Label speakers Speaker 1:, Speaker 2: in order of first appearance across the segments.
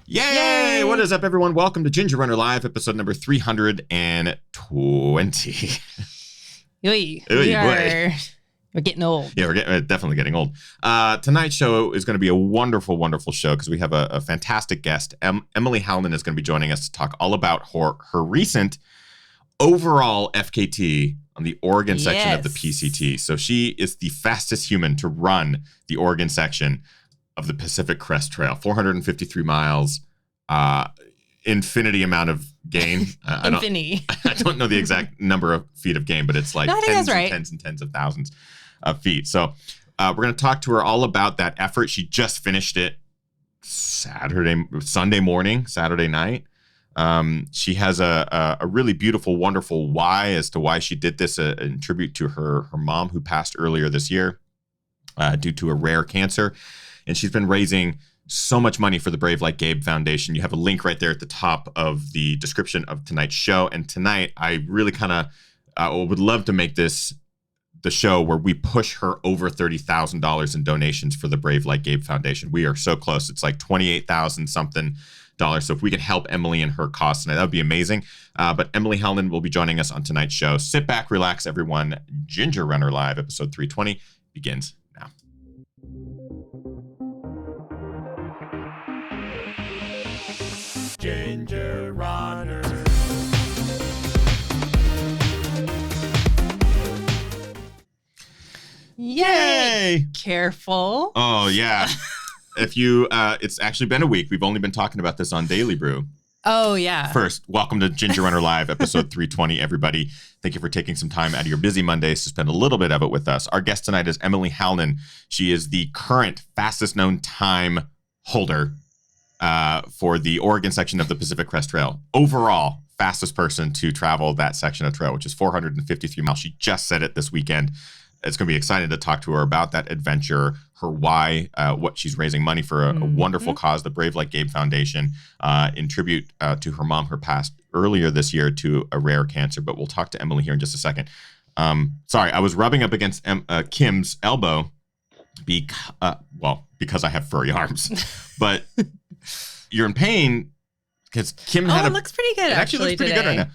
Speaker 1: Yay! What is up, everyone? Welcome to Ginger Runner Live, episode number 320.
Speaker 2: We're getting old.
Speaker 1: Yeah, we're definitely getting old. Tonight's show is going to be a wonderful, wonderful show because we have a fantastic guest. Emily Halnon is going to be joining us to talk all about her recent overall FKT on the Oregon section of the PCT. So she is the fastest human to run the Oregon section of the Pacific Crest Trail, 453 miles, infinity amount of gain. I don't know the exact number of feet of gain, but it's like tens and tens of thousands of feet. So we're going to talk to her all about that effort. She just finished it Sunday night. She has a really beautiful, wonderful why as to why she did this in tribute to her mom who passed earlier this year due to a rare cancer. And she's been raising so much money for the Brave Like Gabe Foundation. You have a link right there at the top of the description of tonight's show. And tonight, I really would love to make this the show where we push her over $30,000 in donations for the Brave Like Gabe Foundation. We are so close. It's like $28,000 something. So if we could help Emily in her costs tonight, that would be amazing. But Emily Halnon will be joining us on tonight's show. Sit back, relax, everyone. Ginger Runner Live, episode 320 begins now.
Speaker 3: Ginger Runner.
Speaker 1: Yay!
Speaker 2: Careful.
Speaker 1: Oh, yeah. If you, it's actually been a week. We've only been talking about this on Daily Brew.
Speaker 2: Oh, yeah.
Speaker 1: First, welcome to Ginger Runner Live, episode 320, everybody. Thank you for taking some time out of your busy Mondays to spend a little bit of it with us. Our guest tonight is Emily Halnon. She is the current fastest known time holder for the Oregon section of the Pacific Crest Trail. Overall, fastest person to travel that section of trail, which is 453 miles. She just said it this weekend. It's going to be exciting to talk to her about that adventure, her why, what she's raising money for a wonderful cause, the Brave Like Gabe Foundation, in tribute to her mom, who passed earlier this year to a rare cancer. But we'll talk to Emily here in just a second. Sorry, I was rubbing up against Kim's elbow because I have furry arms. But you're in pain because Kim had
Speaker 2: it looks pretty good.
Speaker 1: It actually looks pretty good right now.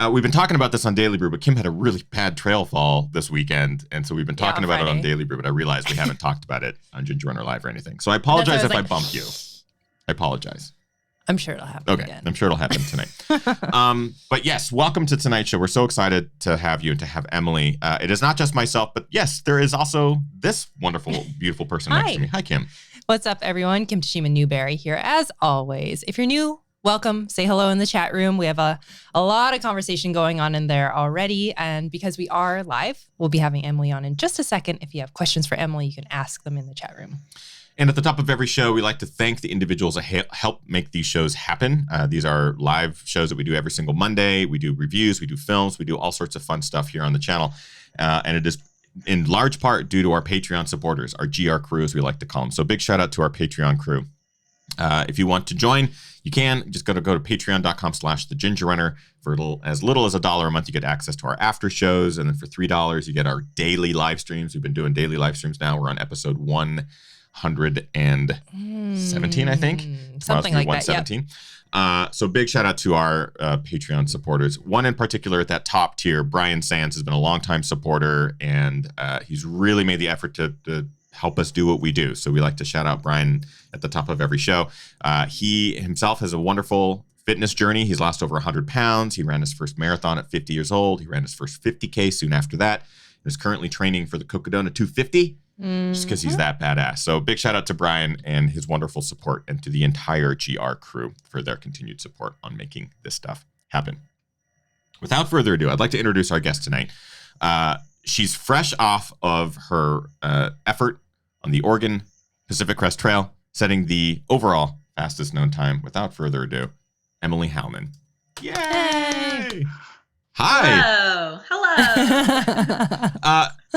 Speaker 1: We've been talking about this on Daily Brew, but Kim had a really bad trail fall this weekend. And so we've been talking about it on Daily Brew, but I realized we haven't talked about it on Ginger Runner Live or anything. So I apologize if I bumped you. I apologize.
Speaker 2: I'm sure it'll happen again.
Speaker 1: I'm sure it'll happen tonight. But yes, welcome to tonight's show. We're so excited to have you and to have Emily. It is not just myself, but yes, there is also this wonderful, beautiful person next to me. Hi, Kim.
Speaker 2: What's up, everyone? Kim Tashima Newberry here, as always. If you're new, welcome. Say hello in the chat room. We have a lot of conversation going on in there already. And because we are live, we'll be having Emily on in just a second. If you have questions for Emily, you can ask them in the chat room.
Speaker 1: And at the top of every show, we like to thank the individuals that help make these shows happen. These are live shows that we do every single Monday. We do reviews, we do films, we do all sorts of fun stuff here on the channel. And it is in large part due to our Patreon supporters, our GR crew, as we like to call them. So big shout out to our Patreon crew. If you want to join, you can just go to patreon.com/thegingerrunner. For as little as $1 a month, you get access to our after shows. And then for $3, you get our daily live streams. We've been doing daily live streams now. We're on episode 117, I think.
Speaker 2: Something like
Speaker 1: 117. That, yep. So big shout out to our Patreon supporters. One in particular at that top tier, Brian Sands, has been a longtime supporter, and he's really made the effort to help us do what we do. So we like to shout out Brian at the top of every show. He himself has a wonderful fitness journey. He's lost over 100 pounds. He ran his first marathon at 50 years old. He ran his first 50K soon after that. He's currently training for the Cocodona 250 just because he's that badass. So big shout out to Brian and his wonderful support, and to the entire GR crew for their continued support on making this stuff happen. Without further ado, I'd like to introduce our guest tonight. She's fresh off of her effort on the Oregon Pacific Crest Trail, setting the overall fastest known time. Without further ado, Emily Halnon. Yay! Hi.
Speaker 4: Hello.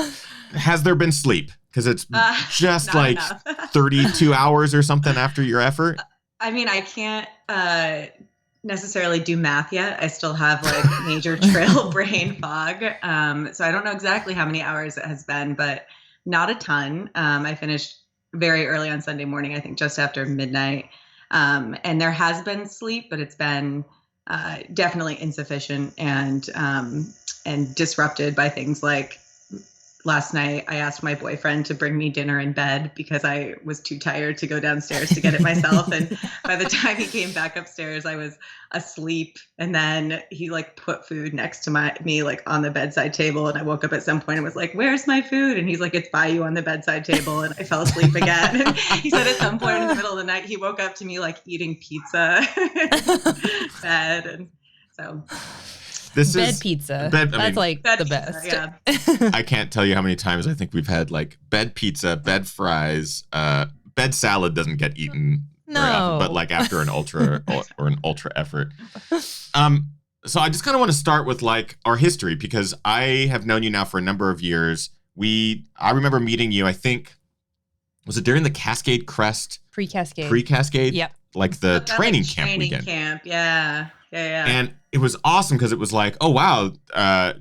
Speaker 1: Has there been sleep? Because it's just like
Speaker 4: enough.
Speaker 1: 32 hours or something after your effort.
Speaker 4: I mean, I can't necessarily do math yet. I still have like major trail brain fog. So I don't know exactly how many hours it has been, but not a ton. I finished very early on Sunday morning, I think just after midnight. And there has been sleep, but it's been definitely insufficient and disrupted by things like last night I asked my boyfriend to bring me dinner in bed because I was too tired to go downstairs to get it myself. And by the time he came back upstairs, I was asleep. And then he like put food next to me like on the bedside table. And I woke up at some point and was like, "Where's my food?" And he's like, "It's by you on the bedside table." And I fell asleep again. And he said at some point in the middle of the night, he woke up to me like eating pizza bed. And so
Speaker 2: this bed is pizza. That's like the best.
Speaker 4: Yeah.
Speaker 1: I can't tell you how many times I think we've had like bed pizza, bed fries, bed salad doesn't get eaten very often, but like after an ultra or an ultra effort. So I just kind of want to start with like our history because I have known you now for a number of years. I remember meeting you, I think, was it during the Cascade Crest? Pre-Cascade?
Speaker 2: Yep.
Speaker 1: Like the training camp weekend.
Speaker 4: Yeah.
Speaker 1: And it was awesome because it was like, oh, wow. I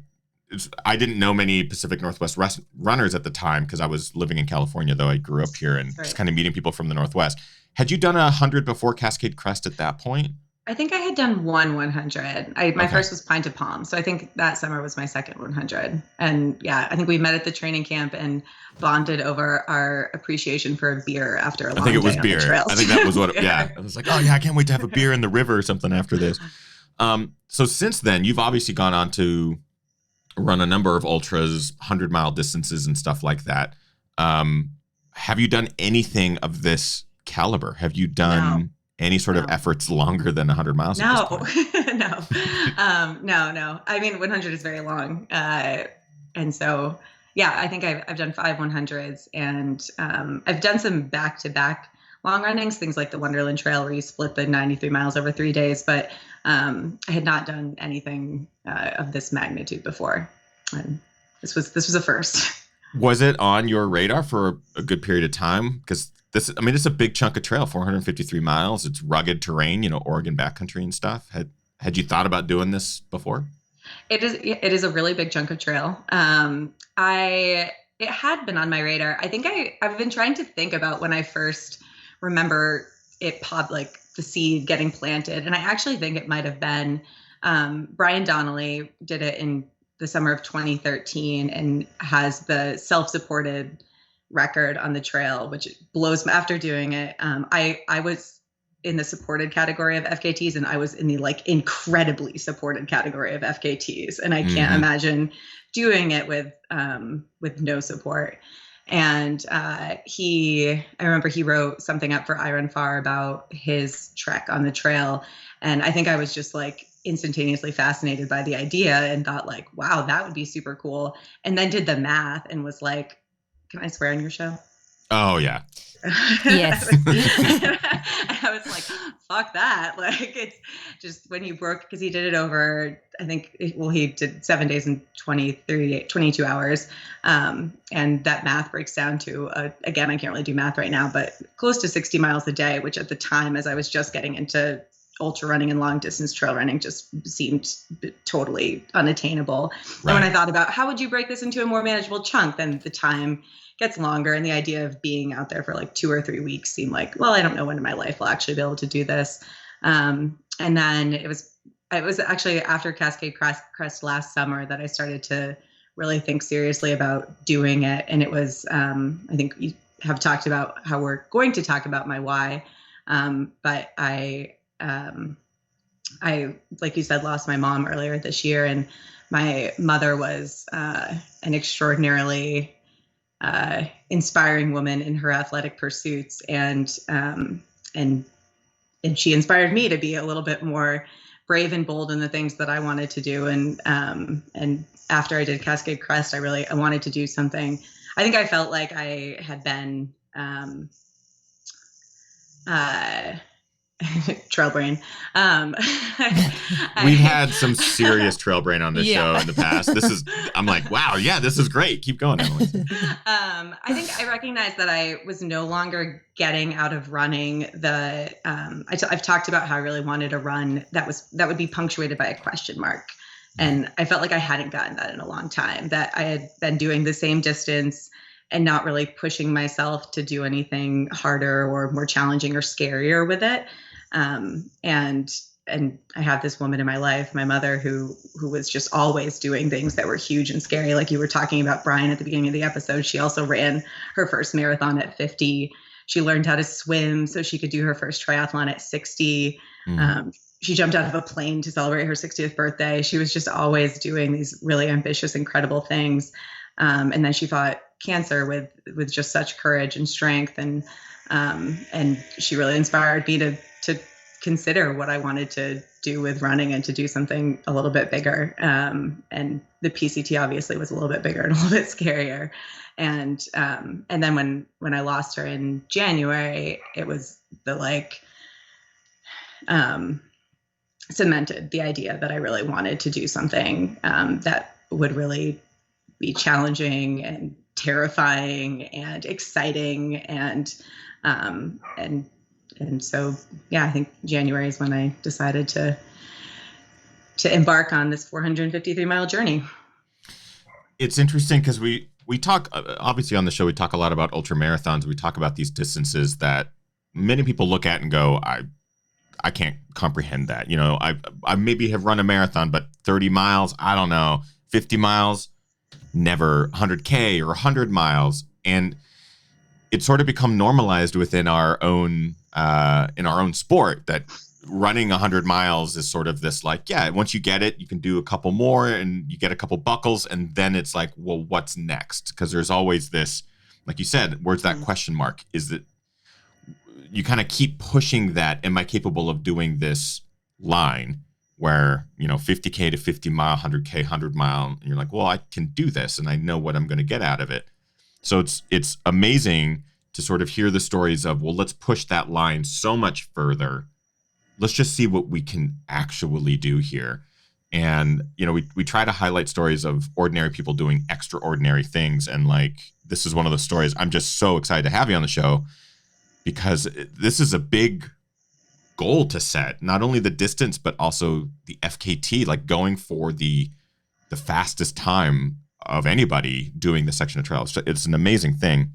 Speaker 1: didn't know many Pacific Northwest runners at the time because I was living in California, though I grew up here and just kind of meeting people from the Northwest. Had you done 100 before Cascade Crest at that point?
Speaker 4: I think I had done 100. My first was Pine to Palm. So I think that summer was my second 100. And yeah, I think we met at the training camp and bonded over our appreciation for a beer after a long day on the trails. I think it was beer.
Speaker 1: I think that was what, yeah. I was like, oh yeah, I can't wait to have a beer in the river or something after this. So since then, you've obviously gone on to run a number of ultras, 100-mile distances and stuff like that. Have you done anything of this caliber? Have you done any sort of efforts longer than 100 miles?
Speaker 4: No. No. I mean, 100 is very long. And so, yeah, I think I've done 5 100s and I've done some back-to-back long runnings, things like the Wonderland Trail where you split the 93 miles over 3 days. But I had not done anything of this magnitude before. And this was a first.
Speaker 1: Was it on your radar for a good period of time? Because this is a big chunk of trail, 453 miles. It's rugged terrain, Oregon backcountry and stuff. Had you thought about doing this before?
Speaker 4: It is a really big chunk of trail. It had been on my radar. I think I've been trying to think about when I first remember it popped, like the seed getting planted. And I actually think it might have been Brian Donnelly did it in the summer of 2013 and has the self-supported record on the trail, which blows me. After doing it, I was in the supported category of FKTs and I was in the like incredibly supported category of FKTs. And I can't imagine doing it with no support. And I remember he wrote something up for Iron Far about his trek on the trail. And I think I was just like instantaneously fascinated by the idea and thought like, wow, that would be super cool. And then did the math and was like, can I swear on your show?
Speaker 1: Oh, yeah.
Speaker 2: Yes.
Speaker 4: I was like, fuck that. Like, it's just when you broke, because he did it over, I think, he did 7 days and 22 hours. And that math breaks down to, again, I can't really do math right now, but close to 60 miles a day, which at the time, as I was just getting into ultra running and long distance trail running, just seemed totally unattainable. Right. And when I thought about how would you break this into a more manageable chunk, then the time gets longer. And the idea of being out there for like 2 or 3 weeks seemed like, well, I don't know when in my life I'll actually be able to do this. And then it was actually after Cascade Crest last summer that I started to really think seriously about doing it. And it was, I think you have talked about how we're going to talk about my why. But I, like you said, lost my mom earlier this year, and my mother was an extraordinarily inspiring woman in her athletic pursuits, and she inspired me to be a little bit more brave and bold in the things that I wanted to do. And after I did Cascade Crest, I wanted to do something. I think I felt like I had been trail brain.
Speaker 1: We've had some serious trail brain on this show in the past. I'm like, wow, yeah, this is great. Keep going, Emily.
Speaker 4: I think I recognized that I was no longer getting out of running I've talked about how I really wanted a run that would be punctuated by a question mark. And I felt like I hadn't gotten that in a long time, that I had been doing the same distance not really pushing myself to do anything harder or more challenging or scarier with it. And I have this woman in my life, my mother, who was just always doing things that were huge and scary. Like you were talking about Brian at the beginning of the episode. She also ran her first marathon at 50. She learned how to swim so she could do her first triathlon at 60. She jumped out of a plane to celebrate her 60th birthday. She was just always doing these really ambitious, incredible things. And then she fought cancer with just such courage and strength. And she really inspired me to consider what I wanted to do with running and to do something a little bit bigger. And the PCT obviously was a little bit bigger and a little bit scarier. And then when I lost her in January, it was cemented the idea that I really wanted to do something that would really be challenging and terrifying and exciting and so yeah, I think January is when I decided to embark on this 453-mile journey.
Speaker 1: It's interesting because we talk, obviously on the show, we talk a lot about ultra marathons. We talk about these distances that many people look at and go, I can't comprehend that. You know, I maybe have run a marathon, but 30 miles, I don't know, 50 miles, never 100K or 100 miles. And it's sort of become normalized within our own in our own sport that running 100 miles is sort of this like, yeah, once you get it, you can do a couple more and you get a couple buckles. And then it's like, well, what's next? Because there's always this, like you said, where's that question mark? Is that you kind of keep pushing that, am I capable of doing this line where, you know, 50K to 50 mile, 100K, 100 mile, and you're like, well, I can do this and I know what I'm going to get out of it. So it's amazing to sort of hear the stories of, well, let's push that line so much further. Let's just see what we can actually do here. And, you know, we try to highlight stories of ordinary people doing extraordinary things. And like, this is one of the stories. I'm just so excited to have you on the show because this is a big goal to set, not only the distance, but also the FKT, like going for the fastest time of anybody doing the section of trail. It's an amazing thing.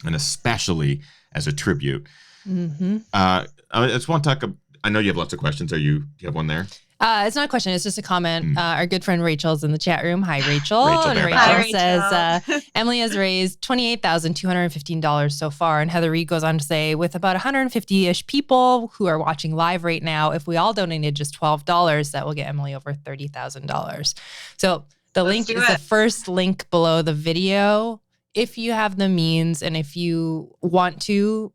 Speaker 1: And especially as a tribute. Mm-hmm. I just want to talk. I know you have lots of questions. Do you have one there?
Speaker 2: It's not a question. It's just a comment. Our good friend Rachel's in the chat room. Hi, Rachel.
Speaker 1: Rachel
Speaker 2: says, Emily has raised $28,215 so far. And Heather Reed goes on to say, with about 150-ish people who are watching live right now, if we all donated just $12, that will get Emily over $30,000. So the link is the first link below the video. If you have the means and if you want to,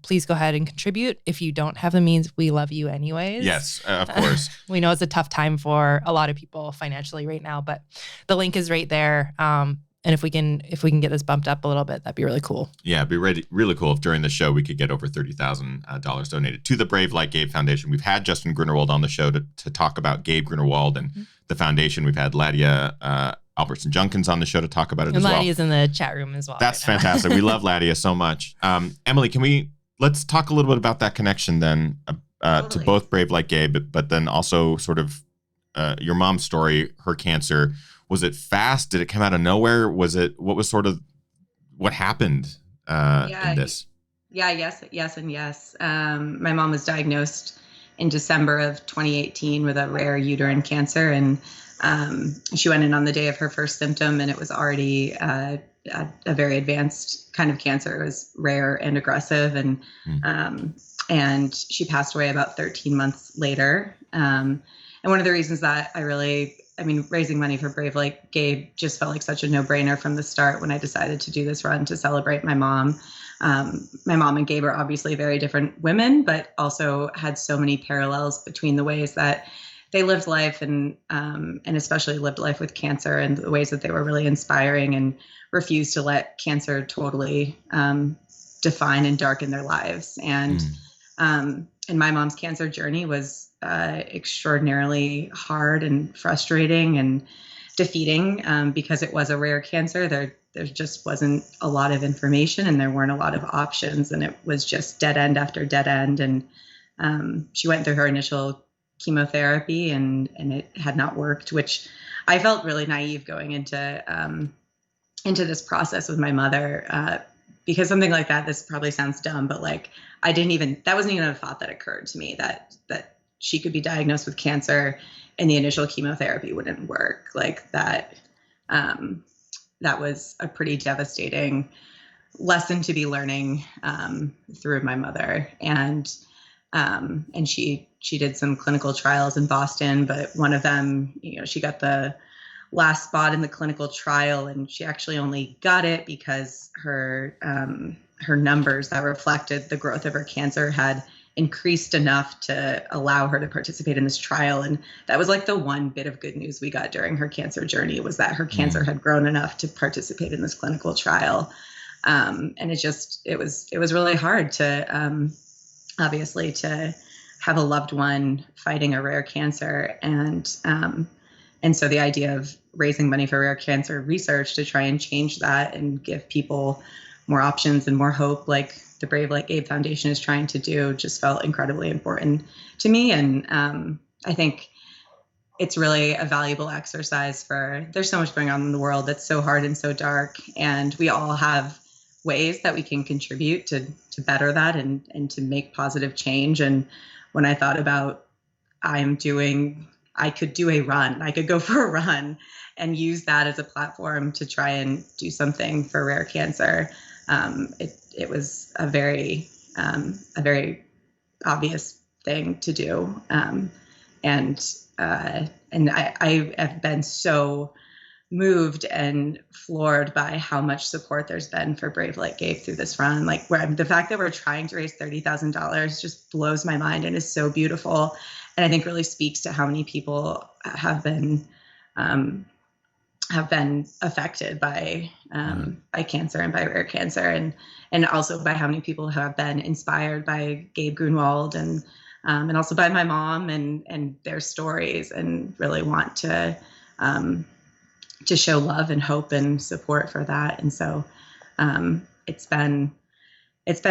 Speaker 2: please go ahead and contribute. If you don't have the means, we love you anyways.
Speaker 1: Yes, of course.
Speaker 2: We know it's a tough time for a lot of people financially right now, but the link is right there. And if we can get this bumped up a little bit, that'd be really cool. Yeah,
Speaker 1: it'd be really cool if during the show we could get over $30,000 donated to the Brave Like Gabe Foundation. We've had Justin Grunerwald on the show to talk about Gabe Grunerwald and the foundation. We've had Ladia Albertson Junkins on the show to talk about it as well.
Speaker 2: And Ladia's in the chat room as well.
Speaker 1: That's fantastic. We love Ladia so much. Emily, let's talk a little bit about that connection then to both Brave Like Gabe, but then also sort of your mom's story, her cancer. Was it fast? Did it come out of nowhere? What happened in this?
Speaker 4: Yeah, yes, and yes. My mom was diagnosed in December of 2018 with a rare uterine cancer, and she went in on the day of her first symptom, and it was already a very advanced kind of cancer. It was rare and aggressive, and she passed away about 13 months later. And one of the reasons that raising money for Brave Like Gabe just felt like such a no-brainer from the start when I decided to do this run to celebrate my mom. My mom and Gabe are obviously very different women, but also had so many parallels between the ways that they lived life and especially lived life with cancer, and the ways that they were really inspiring and refused to let cancer totally define and darken their lives. And my mom's cancer journey was extraordinarily hard and frustrating and defeating because it was a rare cancer. There just wasn't a lot of information and there weren't a lot of options, and it was just dead end after dead end. And she went through her initial chemotherapy and it had not worked, which I felt really naive going into into this process with my mother, because something like that, this probably sounds dumb, but like that wasn't even a thought that occurred to me that she could be diagnosed with cancer and the initial chemotherapy wouldn't work. Like that was a pretty devastating lesson to be learning through my mother. And she did some clinical trials in Boston, but one of them, she got the last spot in the clinical trial, and she actually only got it because her numbers that reflected the growth of her cancer had increased enough to allow her to participate in this trial. And that was like the one bit of good news we got during her cancer journey, was that her cancer had grown enough to participate in this clinical trial. And it was really hard to, obviously, to have a loved one fighting a rare cancer. And so the idea of raising money for rare cancer research to try and change that and give people more options and more hope, like the Brave Like Gabe Foundation is trying to do, just felt incredibly important to me. And I think it's really a valuable exercise there's so much going on in the world that's so hard and so dark. And we all have ways that we can contribute to better that and to make positive change. And when I thought about I could do a run, I could go for a run and use that as a platform to try and do something for rare cancer. It was a very obvious thing to do. And I have been so moved and floored by how much support there's been for Brave Like Gabe through this run. Like the fact that we're trying to raise $30,000 just blows my mind and is so beautiful. And I think really speaks to how many people have been affected by cancer and by rare cancer, and also by how many people have been inspired by Gabe Grunwald and also by my mom and their stories, and really want to show love and hope and support for that. And so it's been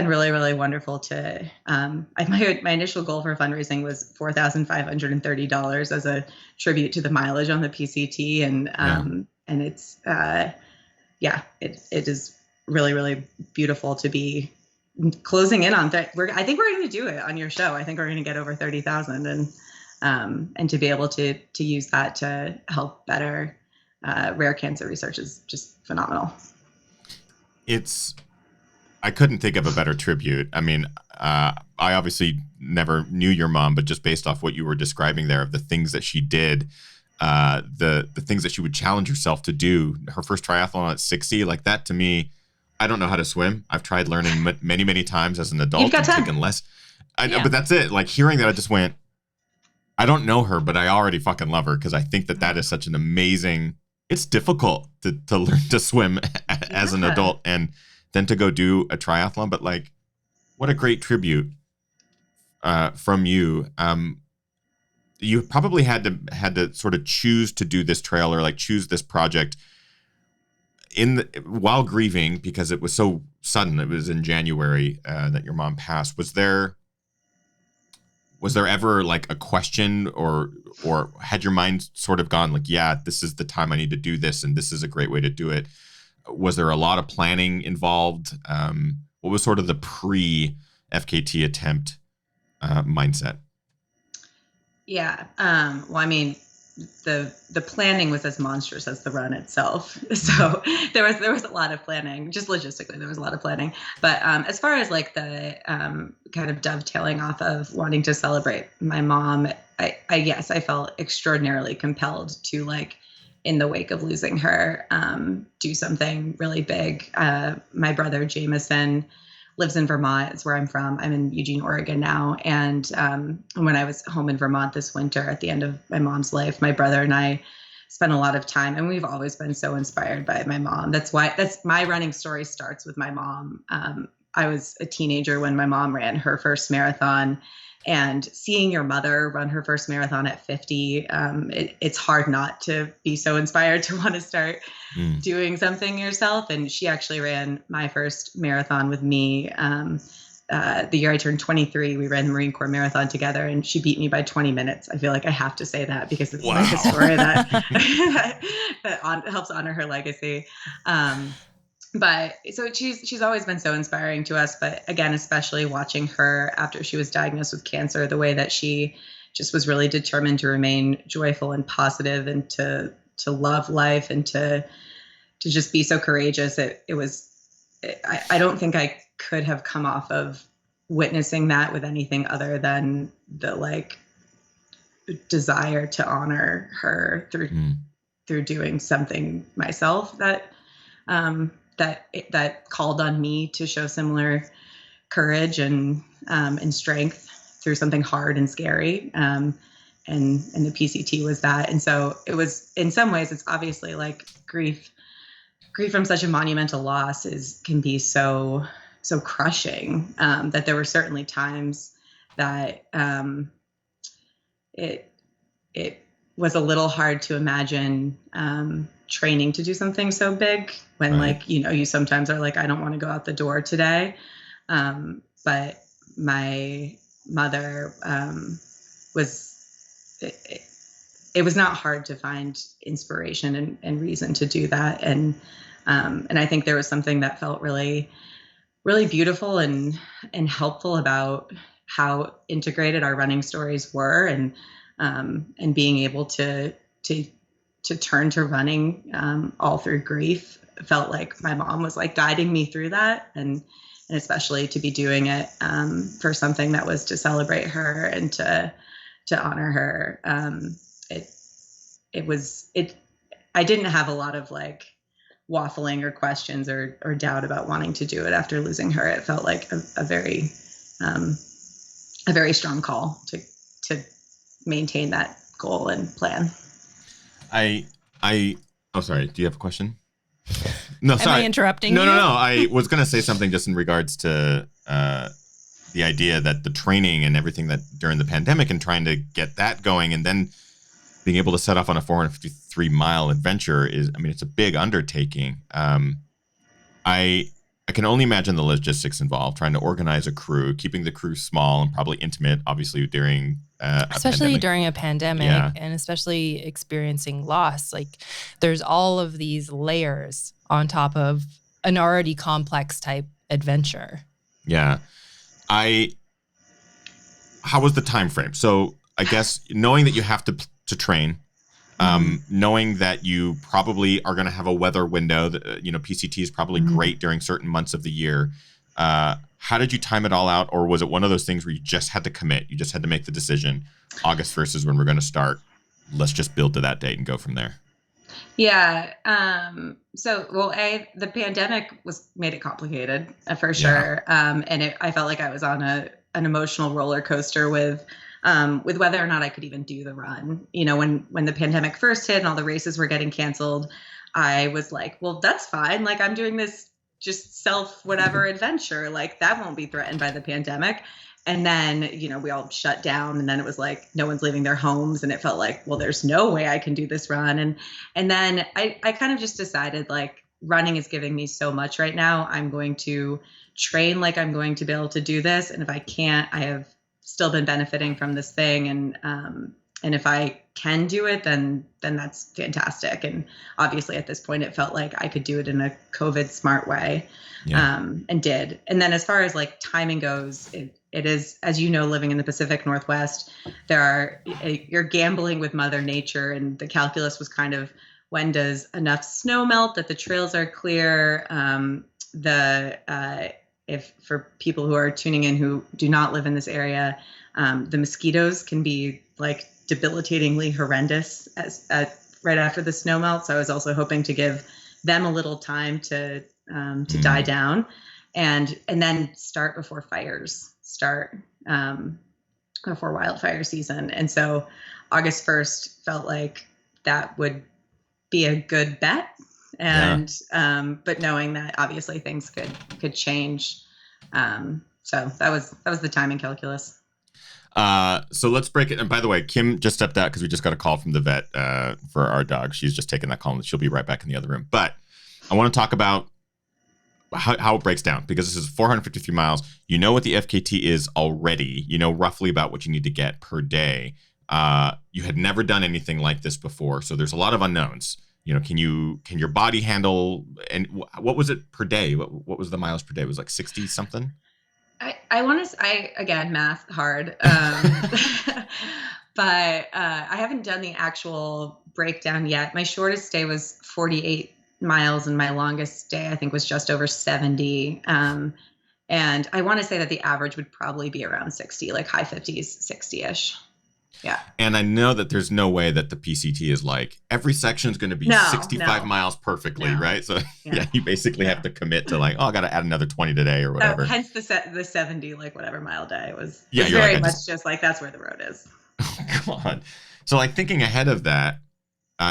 Speaker 4: really, really wonderful to, my initial goal for fundraising was $4,530 as a tribute to the mileage on the PCT. And it's, it is really, really beautiful to be closing in on that. I think we're going to do it on your show. I think we're going to get over 30,000 and to be able to use that to help better rare cancer research is just phenomenal.
Speaker 1: I couldn't think of a better tribute. I mean, I obviously never knew your mom, but just based off what you were describing there of the things that she did, the things that she would challenge herself to do, her first triathlon at 60, like that to me, I don't know how to swim. I've tried learning many, many times as an adult and taken less. But that's it. Like hearing that, I just went, I don't know her, but I already fucking love her, because I think that is such an amazing, it's difficult to learn to swim as an adult and then to go do a triathlon. But like, what a great tribute from you. You probably had to sort of choose to do this trail, or like choose this project while grieving, because it was so sudden. It was in January that your mom passed. Was there ever like a question, or had your mind sort of gone like, yeah, this is the time I need to do this, and this is a great way to do it? Was there a lot of planning involved? What was sort of the pre-FKT attempt mindset?
Speaker 4: Yeah. Well, I mean, the planning was as monstrous as the run itself. So there was a lot of planning, just logistically, there was a lot of planning. But as far as like the kind of dovetailing off of wanting to celebrate my mom, I felt extraordinarily compelled to, like, in the wake of losing her, do something really big. My brother Jameson lives in Vermont. It's where I'm from. I'm in Eugene, Oregon now. And when I was home in Vermont this winter at the end of my mom's life, my brother and I spent a lot of time, and we've always been so inspired by my mom. That's my running story starts with my mom. I was a teenager when my mom ran her first marathon, and seeing your mother run her first marathon at 50, it's hard not to be so inspired to want to start doing something yourself. And she actually ran my first marathon with me the year I turned 23, we ran the Marine Corps Marathon together, and she beat me by 20 minutes. I feel like I have to say that because it's like a story that helps honor her legacy. But so she's always been so inspiring to us. But again, especially watching her after she was diagnosed with cancer, the way that she just was really determined to remain joyful and positive, and to love life, and to just be so courageous. I don't think I could have come off of witnessing that with anything other than the like desire to honor her through doing something myself that called on me to show similar courage and strength through something hard and scary. And the PCT was that. And so it was, in some ways, it's obviously like grief from such a monumental loss can be so crushing, that there were certainly times that it was a little hard to imagine training to do something so big when like, you sometimes are like, I don't want to go out the door today. But my mother it was not hard to find inspiration and reason to do that. And I think there was something that felt really, really beautiful and helpful about how integrated our running stories were, and being able to turn to running all through grief. Felt like my mom was like guiding me through that, and especially to be doing it for something that was to celebrate her and to honor her. I didn't have a lot of like waffling or questions or doubt about wanting to do it after losing her. It felt like a very strong call to maintain that goal and plan.
Speaker 1: Oh, sorry. Do you have a question? No, sorry.
Speaker 2: Am I interrupting you?
Speaker 1: No. I was going to say something just in regards to the idea that the training and everything that during the pandemic and trying to get that going, and then being able to set off on a 453-mile adventure it's a big undertaking. I can only imagine the logistics involved, trying to organize a crew, keeping the crew small and probably intimate, obviously during
Speaker 2: especially during a pandemic, and especially experiencing loss. Like there's all of these layers on top of an already complex type adventure.
Speaker 1: Yeah. How was the time frame? So I guess knowing that you have to train, knowing that you probably are going to have a weather window, that, PCT is probably great during certain months of the year. How did you time it all out? Or was it one of those things where you just had to commit? You just had to make the decision. August 1st is when we're going to start. Let's just build to that date and go from there.
Speaker 4: Yeah. The pandemic made it complicated for sure. And I felt like I was on an emotional roller coaster with whether or not I could even do the run. When the pandemic first hit and all the races were getting canceled, I was like, well, that's fine. Like I'm doing this just whatever adventure, like that won't be threatened by the pandemic. And then, we all shut down, and then it was like, no one's leaving their homes. And it felt like, well, there's no way I can do this run. And then I kind of just decided like running is giving me so much right now. I'm going to train like I'm going to be able to do this. And if I can't, I have still been benefiting from this thing. And if I can do it, then that's fantastic. And obviously at this point, it felt like I could do it in a COVID smart way, and did. And then as far as like timing goes, it is, as you know, living in the Pacific Northwest, you're gambling with Mother Nature, and the calculus was kind of, when does enough snow melt that the trails are clear? If for people who are tuning in who do not live in this area, the mosquitoes can be like debilitatingly horrendous right after the snow melts. So I was also hoping to give them a little time to die down, and then start before fires start, before wildfire season. And so August 1st felt like that would be a good bet. And but knowing that obviously things could change, so that was the timing calculus.
Speaker 1: So let's break it. And by the way, Kim just stepped out because we just got a call from the vet for our dog. She's just taking that call, and she'll be right back in the other room. But I want to talk about how it breaks down, because this is 453 miles. You know what the FKT is already. You know roughly about what you need to get per day. You had never done anything like this before, so there's a lot of unknowns. You know, can your body handle, and what was it per day? What was the miles per day? It was like 60 something.
Speaker 4: I want to, again, math hard. But I haven't done the actual breakdown yet. My shortest day was 48 miles, and my longest day, I think, was just over 70. And I want to say that the average would probably be around 60, like high 50s, 60-ish. Yeah.
Speaker 1: And I know that there's no way that the PCT is like every section is going to be 65 miles perfectly, right? So yeah, you basically have to commit to like, oh, I got to add another 20 today or whatever.
Speaker 4: Hence the 70, like whatever mile day was.
Speaker 1: Yeah,
Speaker 4: it's very much just like that's where the road is.
Speaker 1: Oh, come on. So like thinking ahead of that,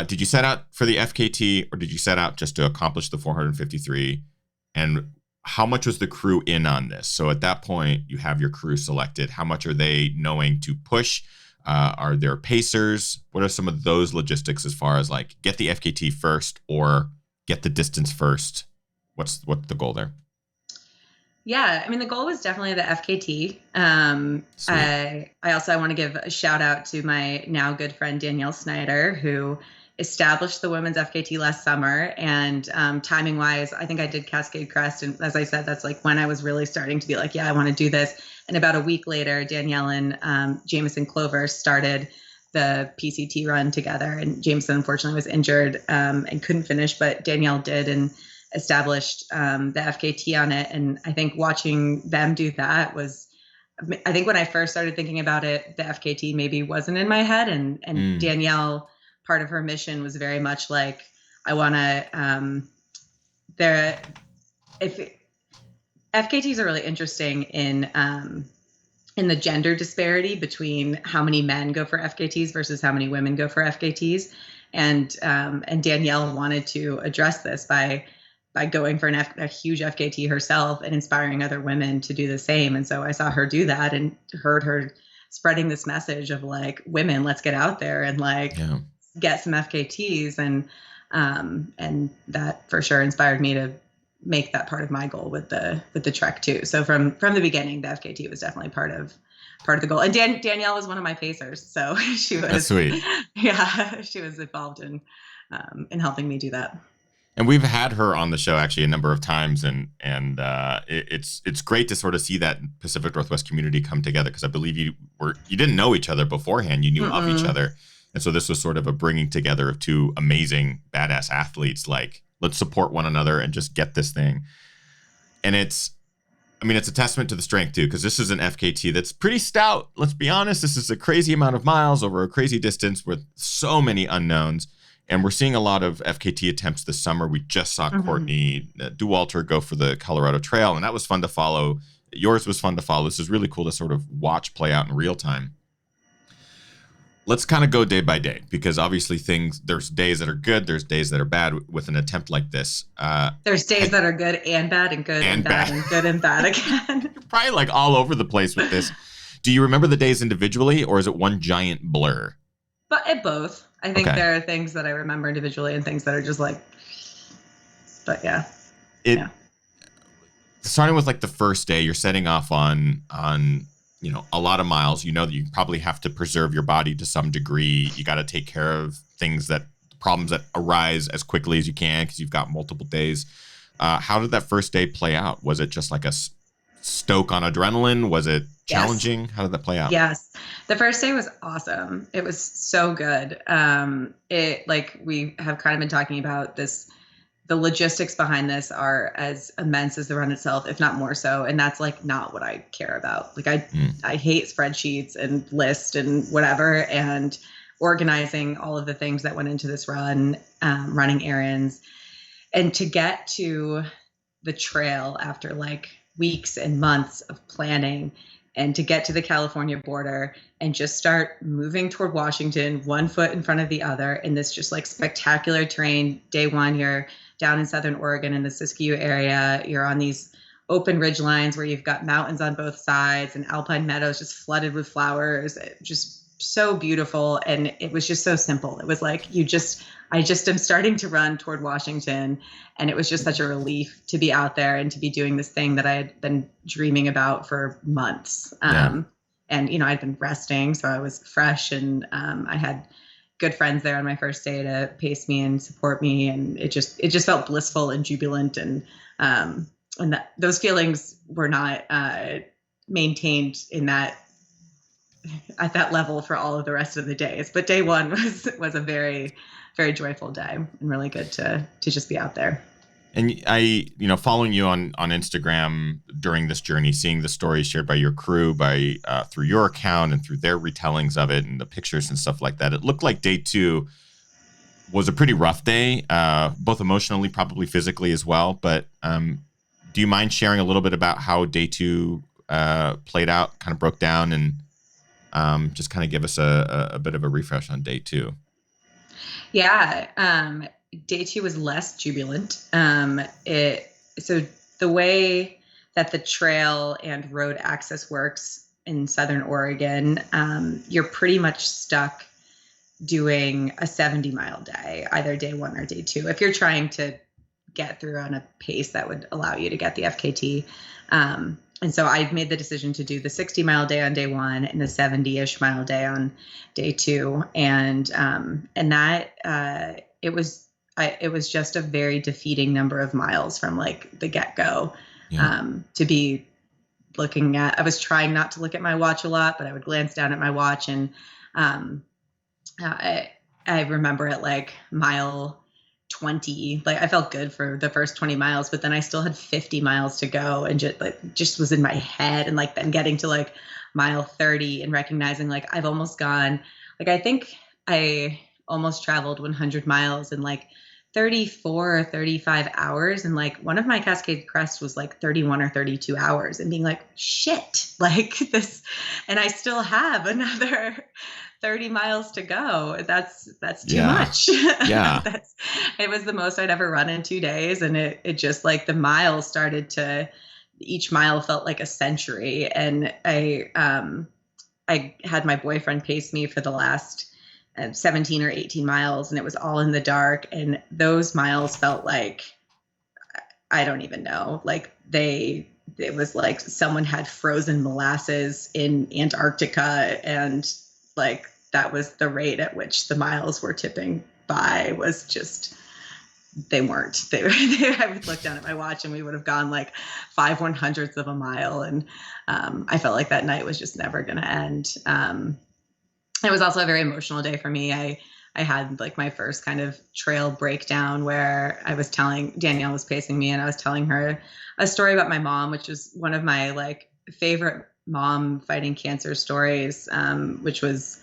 Speaker 1: did you set out for the FKT, or did you set out just to accomplish the 453? And how much was the crew in on this? So at that point, you have your crew selected. How much are they knowing to push? Are there pacers? What are some of those logistics as far as like get the FKT first or get the distance first? What's the goal there?
Speaker 4: Yeah, I mean, the goal was definitely the FKT. I want to give a shout out to my now good friend Danielle Snyder, who established the women's FKT last summer. And timing wise, I think I did Cascade Crest. And as I said, that's like when I was really starting to be like, yeah, I want to do this. And about a week later, Danielle and Jameson Clover started the PCT run together. And Jameson unfortunately was injured and couldn't finish, but Danielle did and established the FKT on it. And I think watching them do that was, I think when I first started thinking about it, the FKT maybe wasn't in my head. And Danielle, part of her mission was very much like, I want to, FKTs are really interesting in the gender disparity between how many men go for FKTs versus how many women go for FKTs. And Danielle wanted to address this by going for a huge FKT herself and inspiring other women to do the same. And so I saw her do that and heard her spreading this message of like, women, let's get out there and get some FKTs. And that for sure inspired me to make that part of my goal with the trek too. So from the beginning, the FKT was definitely part of the goal. And Danielle was one of my pacers, so she was.
Speaker 1: That's sweet.
Speaker 4: Yeah, she was involved in helping me do that.
Speaker 1: And we've had her on the show actually a number of times, and it's great to sort of see that Pacific Northwest community come together, because I believe you didn't know each other beforehand, you knew of each other, and so this was sort of a bringing together of two amazing badass athletes. Like, let's support one another and just get this thing. And it's a testament to the strength too, because this is an FKT that's pretty stout. Let's be honest, this is a crazy amount of miles over a crazy distance with so many unknowns. And we're seeing a lot of FKT attempts this summer. We just saw Courtney Duwalter go for the Colorado Trail, and that was fun to follow. Yours was fun to follow. This is really cool to sort of watch play out in real time. Let's kind of go day by day, because obviously there's days that are good, there's days that are bad with an attempt like this.
Speaker 4: There's days that are good and bad and good and bad and good and bad again.
Speaker 1: You're probably like all over the place with this. Do you remember the days individually, or is it one giant blur?
Speaker 4: But both. I think there are things that I remember individually and things that are just like, but yeah.
Speaker 1: Starting with like the first day, you're setting off on a lot of miles. You know that you probably have to preserve your body to some degree. You got to take care of problems that arise as quickly as you can, because you've got multiple days. How did that first day play out? Was it just like a stoke on adrenaline? Was it challenging? Yes. How did that play out?
Speaker 4: Yes. The first day was awesome. It was so good. We have kind of been talking about this, the logistics behind this are as immense as the run itself, if not more so. And that's like not what I care about. Like I hate spreadsheets and lists and whatever, and organizing all of the things that went into this run, running errands, and to get to the trail after like weeks and months of planning, and to get to the California border and just start moving toward Washington, one foot in front of the other in this just like spectacular terrain. Day one, you're down in Southern Oregon in the Siskiyou area. You're on these open ridge lines where you've got mountains on both sides and alpine meadows just flooded with flowers. Just so beautiful. And it was just so simple. It was like, you just I just am starting to run toward Washington. And it was just such a relief to be out there and to be doing this thing that I had been dreaming about for months. And, you know, I'd been resting, so I was fresh, and I had good friends there on my first day to pace me and support me. And it just felt blissful and jubilant. And those feelings were not maintained at that level for all of the rest of the days. But day one was a very, very joyful day, and really good to just be out there.
Speaker 1: And following you on Instagram during this journey, seeing the stories shared by your crew, through your account and through their retellings of it and the pictures and stuff like that, it looked like day 2 was a pretty rough day, both emotionally, probably physically as well. But do you mind sharing a little bit about how day 2 played out, kind of broke down, and just kind of give us a bit of a refresh on day 2?
Speaker 4: Yeah. Day 2 was less jubilant. So the way that the trail and road access works in Southern Oregon, you're pretty much stuck doing a 70-mile day, either day 1 or day 2, if you're trying to get through on a pace that would allow you to get the FKT. And so I made the decision to do the 60-mile day on day 1 and the 70-ish mile day on day 2. And that it was just a very defeating number of miles from like the get-go. To be looking at, I was trying not to look at my watch a lot, but I would glance down at my watch, and I remember at like mile 20, like I felt good for the first 20 miles, but then I still had 50 miles to go, and just was in my head. And like then getting to like mile 30 and recognizing like I've almost gone, like I think I almost traveled 100 miles in like 34 or 35 hours. And like one of my Cascade Crest was like 31 or 32 hours, and being like, shit, like this, and I still have another 30 miles to go. That's too much.
Speaker 1: Yeah.
Speaker 4: It was the most I'd ever run in 2 days. And it just like the miles started to, each mile felt like a century. And I had my boyfriend pace me for the last 17 or 18 miles, and it was all in the dark. And those miles felt like, I don't even know, like it was like someone had frozen molasses in Antarctica, and like that was the rate at which the miles were tipping by. Was just, they weren't. I would look down at my watch and we would have gone like 5/100ths of a mile. And I felt like that night was just never going to end. It was also a very emotional day for me. I had like my first kind of trail breakdown where Danielle was pacing me, and I was telling her a story about my mom, which was one of my like favorite mom fighting cancer stories, which was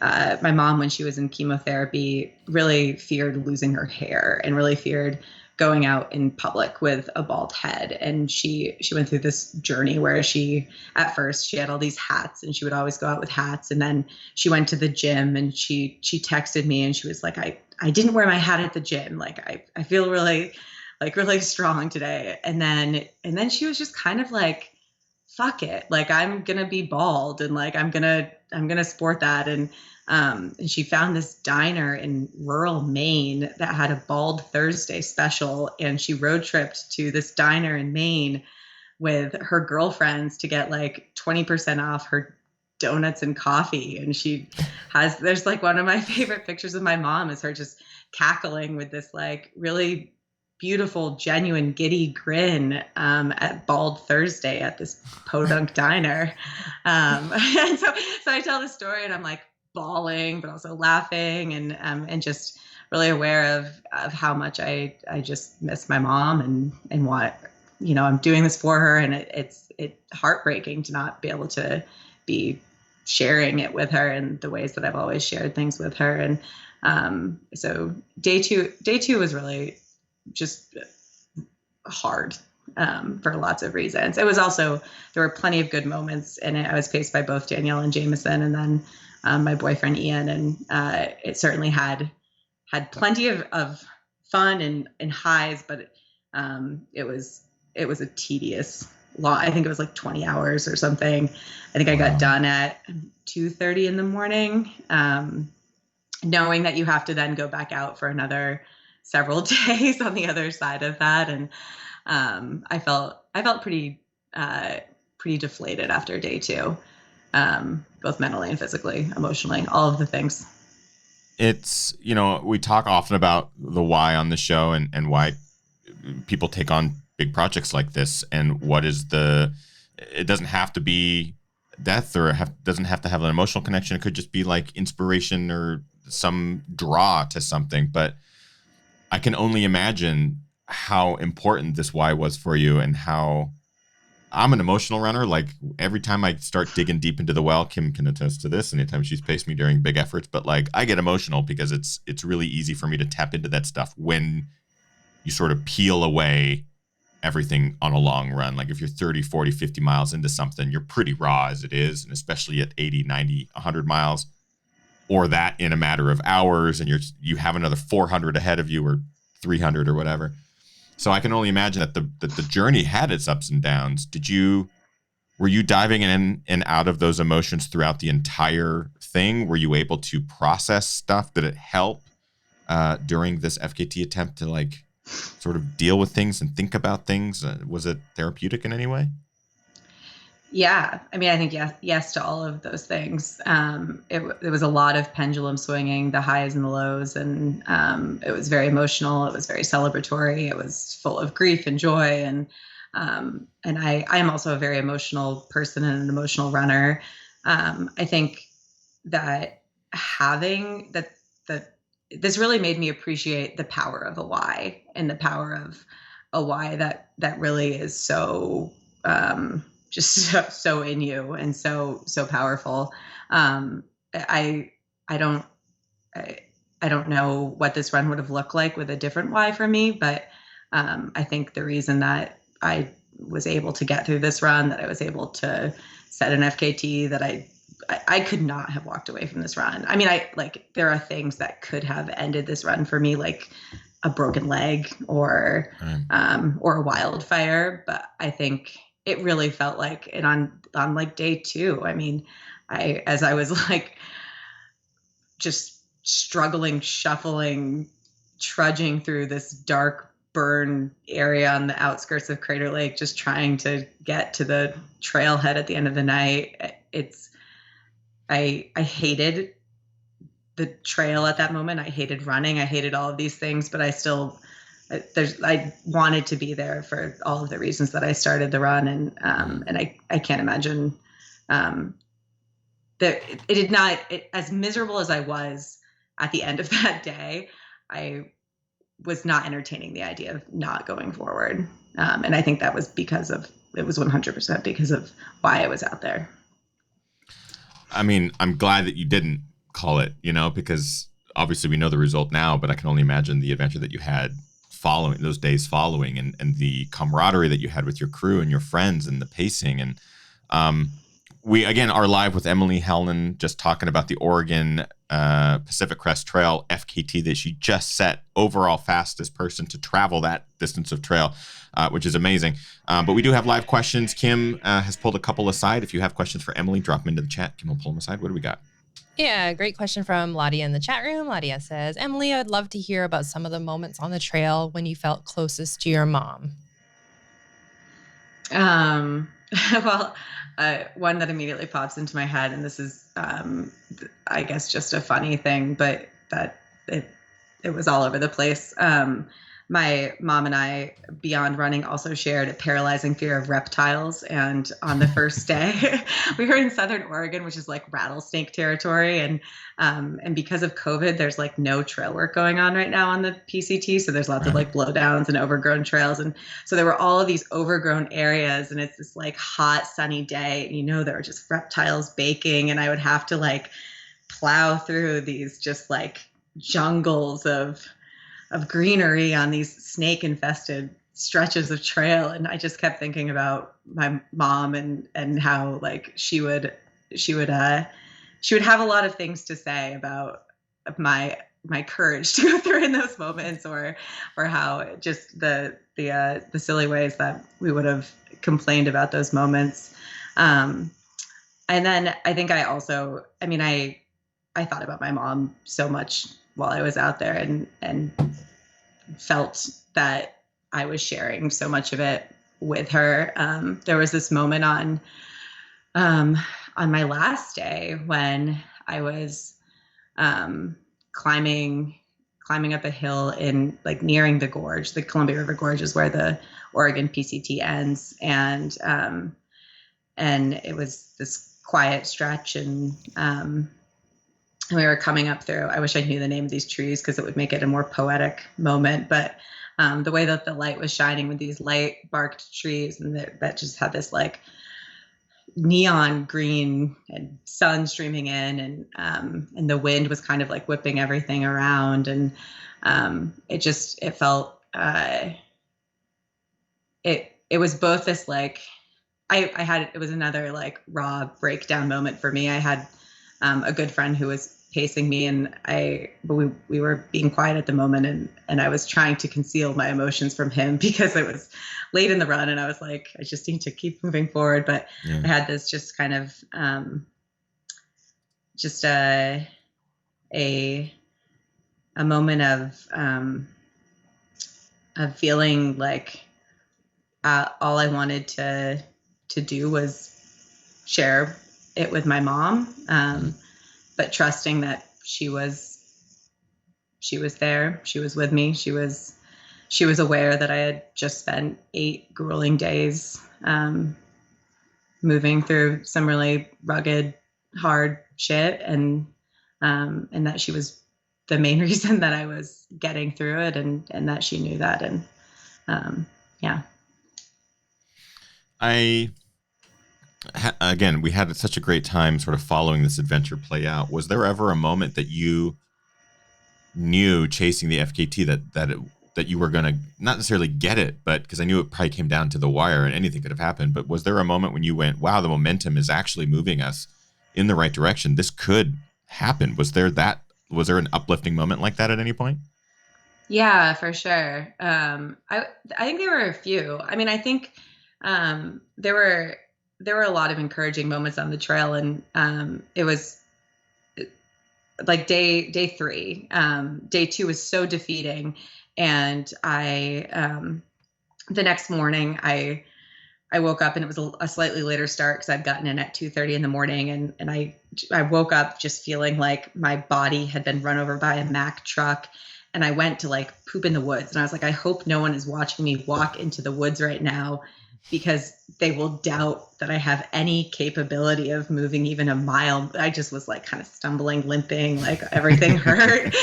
Speaker 4: my mom, when she was in chemotherapy, really feared losing her hair and really feared going out in public with a bald head. And she went through this journey where at first she had all these hats, and she would always go out with hats. And then she went to the gym, and she texted me, and she was like, I didn't wear my hat at the gym. Like, I feel really strong today. And then she was just kind of like, fuck it. Like, I'm going to be bald, and like, I'm going to sport that. And she found this diner in rural Maine that had a Bald Thursday special, and she road tripped to this diner in Maine with her girlfriends to get like 20% off her donuts and coffee. And there's like one of my favorite pictures of my mom is her just cackling with this like really beautiful, genuine, giddy grin at Bald Thursday at this podunk diner. And so I tell the story, and I'm like bawling, but also laughing, and just really aware of how much I just miss my mom, and what, I'm doing this for her. And it's heartbreaking to not be able to be sharing it with her in the ways that I've always shared things with her. And so day two was really just hard for lots of reasons. It was also, there were plenty of good moments in it. I was paced by both Danielle and Jameson, and then my boyfriend Ian, and it certainly had plenty of fun and highs, but it was a tedious long. I think it was like 20 hours or something. I think I got done at 2:30 in the morning. knowing that you have to then go back out for another several days on the other side of that. And I felt pretty deflated after day 2, both mentally and physically, emotionally, all of the things.
Speaker 1: It's, we talk often about the why on the show and why people take on big projects like this, and what is it doesn't have to be death, or doesn't have to have an emotional connection. It could just be like inspiration or some draw to something. But I can only imagine how important this why was for you, and how I'm an emotional runner. Like, every time I start digging deep into the well, Kim can attest to this anytime she's paced me during big efforts, but like, I get emotional because it's really easy for me to tap into that stuff when you sort of peel away everything on a long run. Like, if you're 30, 40, 50 miles into something, you're pretty raw as it is. And especially at 80, 90, 100 miles, or that in a matter of hours, and you have another 400 ahead of you, or 300 or whatever. So I can only imagine that the journey had its ups and downs. Were you diving in and out of those emotions throughout the entire thing? Were you able to process stuff? Did it help during this FKT attempt to like sort of deal with things and think about things? Was it therapeutic in any way?
Speaker 4: Yeah. I mean, I think yes to all of those things. It was a lot of pendulum swinging, the highs and the lows, and it was very emotional. It was very celebratory. It was full of grief and joy. And I am also a very emotional person and an emotional runner. I think that having that this really made me appreciate the power of a why, and the power of a why that really is so just so in you, and so powerful. I don't know what this run would have looked like with a different why for me, but I think the reason that I was able to get through this run, that I was able to set an FKT, that I could not have walked away from this run. I mean, there are things that could have ended this run for me, like a broken leg or a wildfire, but I think it really felt like it on like day 2. I mean, as I was like just struggling, shuffling, trudging through this dark burn area on the outskirts of Crater Lake, just trying to get to the trailhead at the end of the night. I hated the trail at that moment. I hated running. I hated all of these things, but I wanted to be there for all of the reasons that I started the run. And I can't imagine that it did not, as miserable as I was at the end of that day, I was not entertaining the idea of not going forward. And I think that was it was 100% because of why I was out there.
Speaker 1: I mean, I'm glad that you didn't call it, because obviously we know the result now, but I can only imagine the adventure that you had following those days following, and the camaraderie that you had with your crew and your friends, and the pacing. And we, again, are live with Emily Halnon, just talking about the Oregon Pacific Crest Trail FKT that she just set, overall fastest person to travel that distance of trail, which is amazing. But we do have live questions. Kim has pulled a couple aside. If you have questions for Emily, drop them into the chat. Kim will pull them aside. What do we got?
Speaker 2: Yeah, great question from Ladia in the chat room. Ladia says, Emily, I'd love to hear about some of the moments on the trail when you felt closest to your mom.
Speaker 4: Well, one that immediately pops into my head, and this is, I guess, just a funny thing, but that it was all over the place. My mom and I, beyond running, also shared a paralyzing fear of reptiles. And on the first day, we were in Southern Oregon, which is like rattlesnake territory. And because of COVID, there's like no trail work going on right now on the PCT. So there's lots of like blowdowns and overgrown trails. And so there were all of these overgrown areas, and it's this like hot, sunny day. And there were just reptiles baking, and I would have to like plow through these just like jungles of greenery on these snake-infested stretches of trail. And I just kept thinking about my mom and how like she would have a lot of things to say about my courage to go through in those moments, or how just the silly ways that we would have complained about those moments. And then I think I I thought about my mom so much while I was out there, and felt that I was sharing so much of it with her. There was this moment on my last day when I was climbing up a hill in like nearing the gorge. The Columbia River Gorge is where the Oregon PCT ends, and it was this quiet stretch, and we were coming up through. I wish I knew the name of these trees because it would make it a more poetic moment, but the way that the light was shining with these light barked trees, and that just had this like neon green and sun streaming in, and the wind was kind of like whipping everything around, and it felt it was both this like it was another like raw breakdown moment for me. I had a good friend who was pacing me, and we were being quiet at the moment, and I was trying to conceal my emotions from him because it was late in the run, and I was like, I just need to keep moving forward. But yeah. I had this just kind of just a moment of feeling like all I wanted to do was share it with my mom, but trusting that she was there, she was with me, she was aware that I had just spent 8 grueling days moving through some really rugged, hard shit, and that she was the main reason that I was getting through it, and that she knew that, and yeah.
Speaker 1: Again, we had such a great time sort of following this adventure play out. Was there ever a moment that you knew chasing the FKT that you were going to not necessarily get it, but because I knew it probably came down to the wire and anything could have happened, but was there a moment when you went, wow, the momentum is actually moving us in the right direction? This could happen. Was there an uplifting moment like that at any point?
Speaker 4: Yeah, for sure. I think there were a few. I mean, I think there were a lot of encouraging moments on the trail, and it was like day 3. Day 2 was so defeating, and I the next morning I woke up, and it was a slightly later start because I'd gotten in at 2:30 in the morning, and I woke up just feeling like my body had been run over by a Mack truck. And I went to like poop in the woods, and I was like, I hope no one is watching me walk into the woods right now, because they will doubt that I have any capability of moving even a mile. I just was like kind of stumbling, limping, like everything hurt.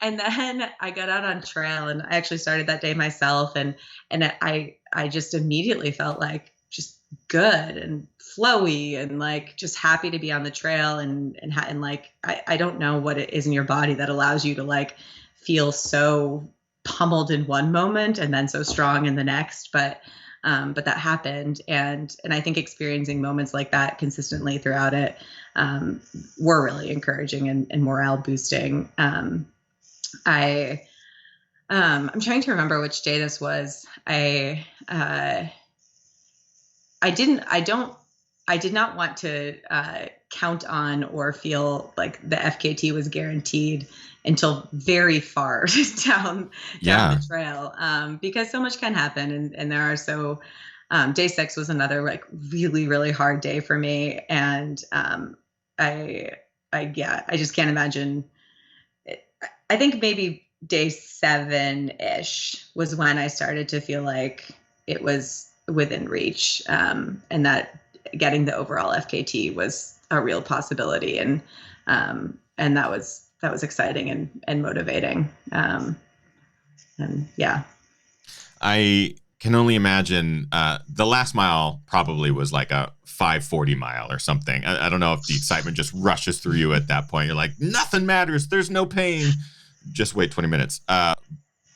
Speaker 4: and then I got out on trail, and I actually started that day myself. And I just immediately felt like just good and flowy, and like just happy to be on the trail, and like, I don't know what it is in your body that allows you to like feel so pummeled in one moment and then so strong in the next, but that happened, and I think experiencing moments like that consistently throughout it were really encouraging and morale boosting. I'm trying to remember which day this was. I did not want to count on or feel like the FKT was guaranteed until very far down the trail, because so much can happen, and there are so. Day 6 was another like really, really hard day for me, and I just can't imagine. I think maybe day 7-ish was when I started to feel like it was within reach, and that getting the overall FKT was a real possibility, and that was exciting and motivating. And yeah,
Speaker 1: I can only imagine the last mile probably was like a 5:40 mile or something. I don't know if the excitement just rushes through you at that point. You're like, nothing matters. There's no pain. Just wait 20 minutes.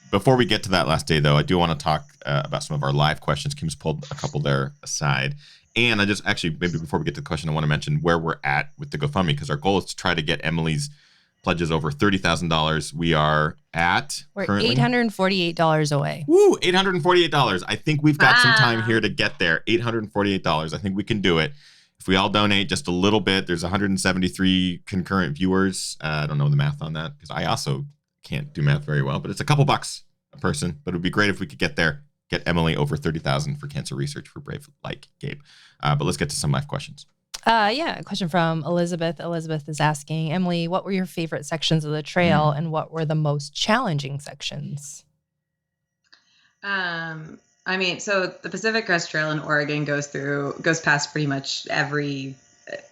Speaker 1: Before we get to that last day, though, I do want to talk about some of our live questions. Kim's pulled a couple there aside. And I just actually, maybe before we get to the question, I want to mention where we're at with the GoFundMe, because our goal is to try to get Emily's pledges over $30,000. We are at
Speaker 2: We're
Speaker 1: currently
Speaker 2: $848 away.
Speaker 1: Woo, $848. I think we've got some time here to get there. $848. I think we can do it. If we all donate just a little bit, there's 173 concurrent viewers. I don't know the math on that because I also can't do math very well, but it's a couple bucks a person. But it would be great if we could get Emily over 30,000 for cancer research for Brave Like Gabe. But let's get to some live questions.
Speaker 2: A question from Elizabeth. Elizabeth is asking, Emily, what were your favorite sections of the trail and what were the most challenging sections?
Speaker 4: So the Pacific Crest Trail in Oregon goes past pretty much every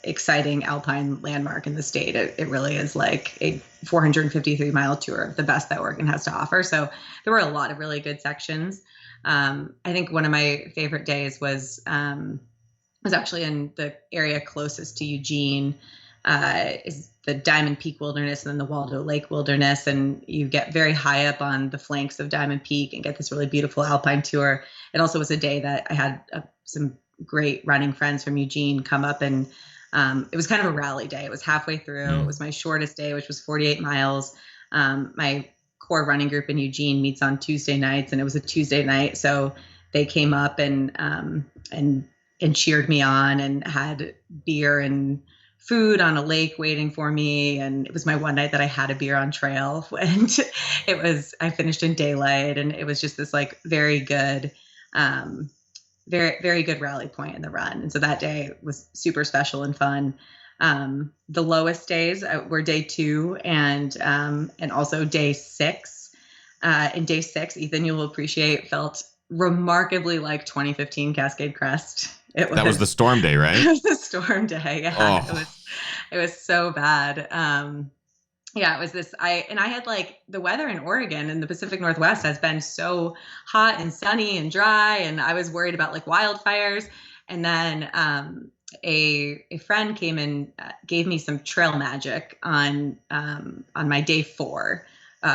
Speaker 4: exciting alpine landmark in the state. It really is like a 453-mile tour, the best that Oregon has to offer. So there were a lot of really good sections. I think one of my favorite days was actually in the area closest to Eugene, is the Diamond Peak Wilderness and then the Waldo Lake Wilderness. And you get very high up on the flanks of Diamond Peak and get this really beautiful alpine tour. It also was a day that I had some great running friends from Eugene come up, and it was kind of a rally day. It was halfway through. It was my shortest day, which was 48 miles. My core running group in Eugene meets on Tuesday nights, and it was a Tuesday night. So they came up and cheered me on and had beer and food on a lake waiting for me. And it was my one night that I had a beer on trail, and I finished in daylight, and it was just this like very good, very, very good rally point in the run. And so that day was super special and fun. The lowest days were day 2 and also day 6. And day 6, Ethan, you'll appreciate, felt remarkably like 2015 Cascade Crest.
Speaker 1: That was the storm day, right?
Speaker 4: It was the storm day. Yeah,
Speaker 1: Oh.
Speaker 4: It was so bad. It was this. I had like the weather in Oregon and the Pacific Northwest has been so hot and sunny and dry, and I was worried about like wildfires. And then a friend came and gave me some trail magic on my day 4,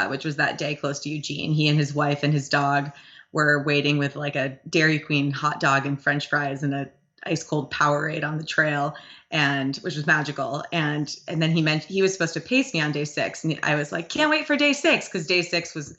Speaker 4: which was that day close to Eugene. He and his wife and his dog were waiting with like a Dairy Queen hot dog and French fries and a ice cold Powerade on the trail, and which was magical. And then he was supposed to pace me on day 6, and I was like, can't wait for day 6, because day 6 was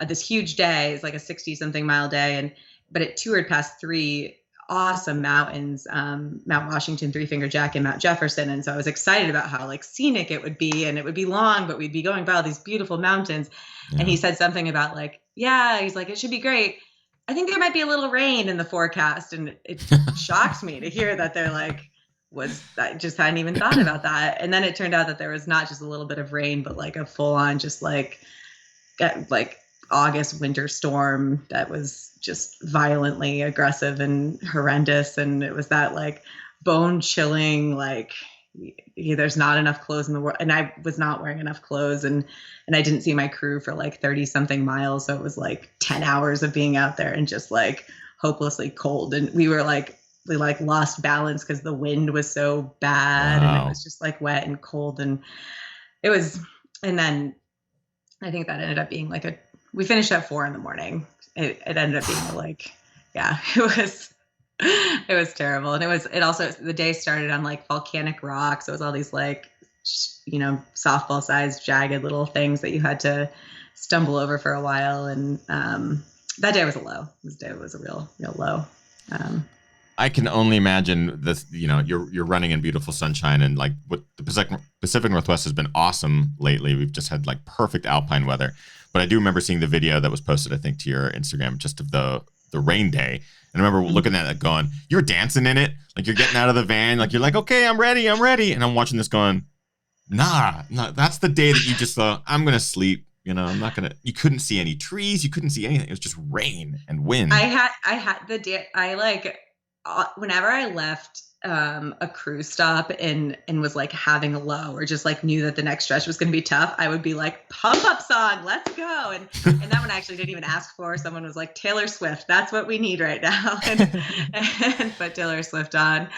Speaker 4: this huge day. It's like a 60-something mile day, but it toured past 3 awesome mountains, Mount Washington, Three Finger Jack, and Mount Jefferson. And so I was excited about how like scenic it would be, and it would be long, but we'd be going by all these beautiful mountains. Yeah. And he said something about like, he's like, it should be great. I think there might be a little rain in the forecast. And it shocked me to hear that they're like, I just hadn't even thought about that. And then it turned out that there was not just a little bit of rain, but like a full on just like August winter storm that was just violently aggressive and horrendous. And it was that like bone chilling, like there's not enough clothes in the world. And I was not wearing enough clothes, and I didn't see my crew for like 30 something miles. So it was like 10 hours of being out there and just like hopelessly cold. And we lost balance because the wind was so bad. Wow. And it was just like wet and cold. And then I think that ended up being like we finished at 4 a.m. It ended up being like, it was terrible. And it also, the day started on like volcanic rocks. So it was all these like, softball sized jagged little things that you had to stumble over for a while. And that day was a low. This day was a real low.
Speaker 1: I can only imagine this, you're running in beautiful sunshine, and like what the Pacific Northwest has been awesome lately. We've just had like perfect alpine weather. But I do remember seeing the video that was posted, I think, to your Instagram, just of the rain day. And I remember looking at it going, you're dancing in it. Like you're getting out of the van. Like you're like, okay, I'm ready. And I'm watching this going, nah, that's the day that you just thought, I'm going to sleep. I'm not going to, you couldn't see any trees. You couldn't see anything. It was just rain and wind.
Speaker 4: I had the day, whenever I left a cruise stop and was like having a low, or just like knew that the next stretch was going to be tough, I would be like, pump up song, let's go. And that one I actually didn't even ask for. Someone was like, Taylor Swift, that's what we need right now. And put Taylor Swift on.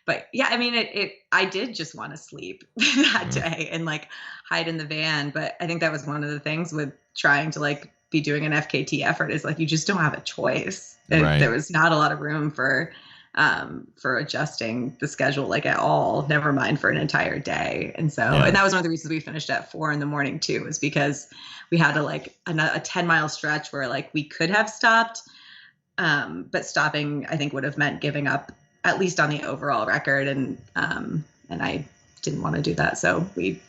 Speaker 4: But yeah, I mean, I did just want to sleep that day and like hide in the van. But I think that was one of the things with trying to like be doing an FKT effort, is like, you just don't have a choice. Right. There was not a lot of room for adjusting the schedule, like at all, never mind for an entire day. And so, and that was one of the reasons we finished at 4 a.m. too, is because we had a 10-mile stretch where like we could have stopped. But stopping, I think, would have meant giving up at least on the overall record. And I didn't want to do that. So we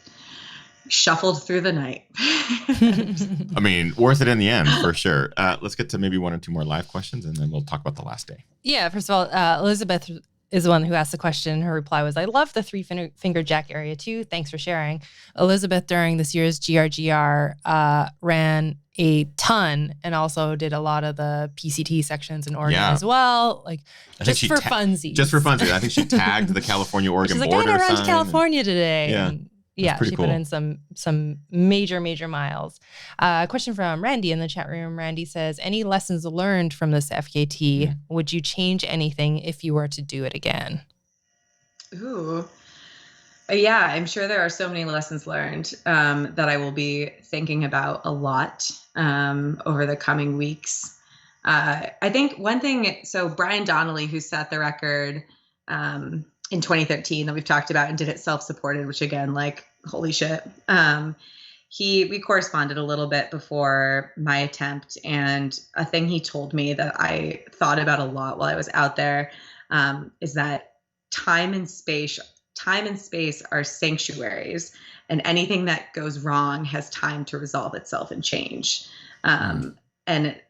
Speaker 4: shuffled through the night.
Speaker 1: I mean, worth it in the end for sure. Let's get to maybe one or two more live questions, and then we'll talk about the last day.
Speaker 2: Yeah, first of all, Elizabeth is the one who asked the question. Her reply was, I love the three-finger jack area too. Thanks for sharing. Elizabeth, during this year's GRGR, ran a ton and also did a lot of the PCT sections in Oregon as well. Like, just for funsies.
Speaker 1: Just for funsies. I think she tagged the California-Oregon border.
Speaker 2: She's like, I
Speaker 1: gotta
Speaker 2: run to California today.
Speaker 1: Yeah.
Speaker 2: And yeah, she put in some major miles. Question from Randy in the chat room. Randy says, any lessons learned from this FKT? Yeah. Would you change anything if you were to do it again?
Speaker 4: Ooh. Yeah, I'm sure there are so many lessons learned that I will be thinking about a lot over the coming weeks. I think one thing, so Brian Donnelly, who set the record in 2013 that we've talked about and did it self-supported, which again, like, holy shit. We corresponded a little bit before my attempt, and a thing he told me that I thought about a lot while I was out there is that time and space are sanctuaries, and anything that goes wrong has time to resolve itself and change. And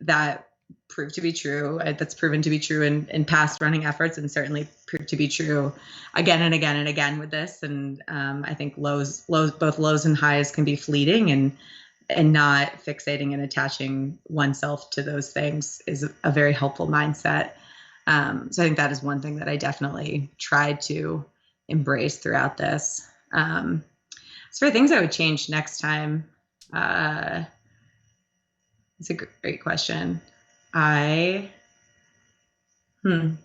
Speaker 4: that proved to be true. That's proven to be true in past running efforts, and certainly proved to be true again and again and again with this. And I think both lows and highs can be fleeting, and not fixating and attaching oneself to those things is a very helpful mindset. So I think that is one thing that I definitely tried to embrace throughout this. As for things I would change next time, it's a great question. I don't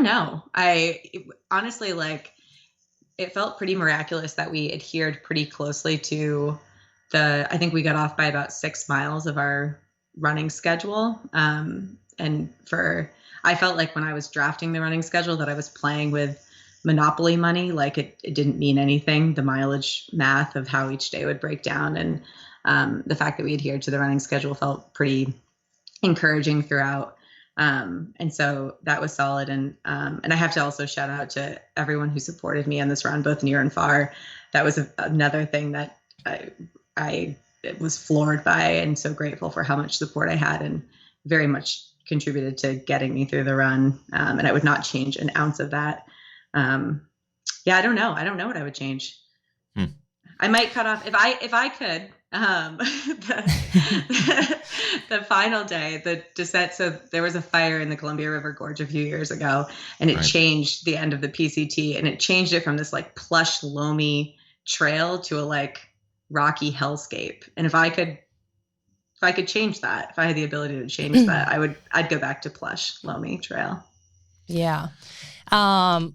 Speaker 4: know. Honestly, like, it felt pretty miraculous that we adhered pretty closely to I think we got off by about 6 miles of our running schedule. I felt like when I was drafting the running schedule that I was playing with Monopoly money. Like, it didn't mean anything, the mileage math of how each day would break down. And the fact that we adhered to the running schedule felt pretty encouraging throughout. And so that was solid. And I have to also shout out to everyone who supported me on this run, both near and far. That was another thing that I was floored by, and so grateful for how much support I had, and very much contributed to getting me through the run. And I would not change an ounce of that. Yeah, I don't know. I don't know what I would change. I might cut off if I could. The final day, the descent. So there was a fire in the Columbia River Gorge a few years ago, and it changed the end of the PCT, and it changed it from this like plush, loamy trail to a like rocky hellscape. And if I could change that, if I had the ability to change that, I'd go back to plush, loamy trail.
Speaker 2: Yeah.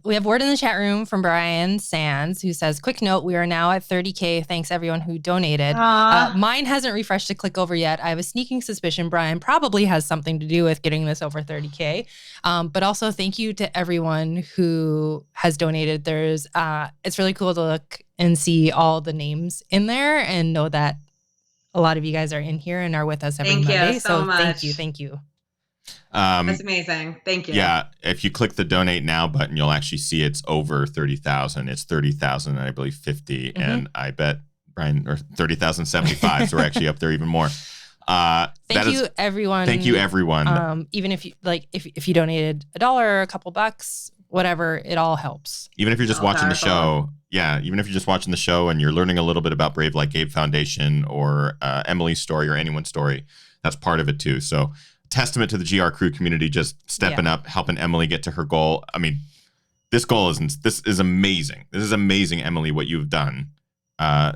Speaker 2: We have word in the chat room from Brian Sands, who says, quick note, we are now at 30K. Thanks everyone who donated. Mine hasn't refreshed to click over yet. I have a sneaking suspicion Brian probably has something to do with getting this over 30K. But also thank you to everyone who has donated. It's really cool to look and see all the names in there and know that a lot of you guys are in here and are with us every Monday.
Speaker 4: Thank you so much.
Speaker 2: Thank you.
Speaker 4: That's amazing. Thank you.
Speaker 1: Yeah, if you click the donate now button, you'll actually see it's over 30,000. It's 30,000, I believe 50, and I bet Brian, or 30,075. So we're actually up there even more.
Speaker 2: Thank you, everyone.
Speaker 1: Thank you, everyone.
Speaker 2: Even if you if you donated $1, a couple bucks, whatever, it all helps.
Speaker 1: Even if you're just watching the show, even if you're just watching the show and you're learning a little bit about Brave Like Gabe Foundation or Emily's story or anyone's story, that's part of it too. So testament to the GR crew community just stepping up, helping Emily get to her goal. I mean, this is amazing. This is amazing, Emily, what you've done. Big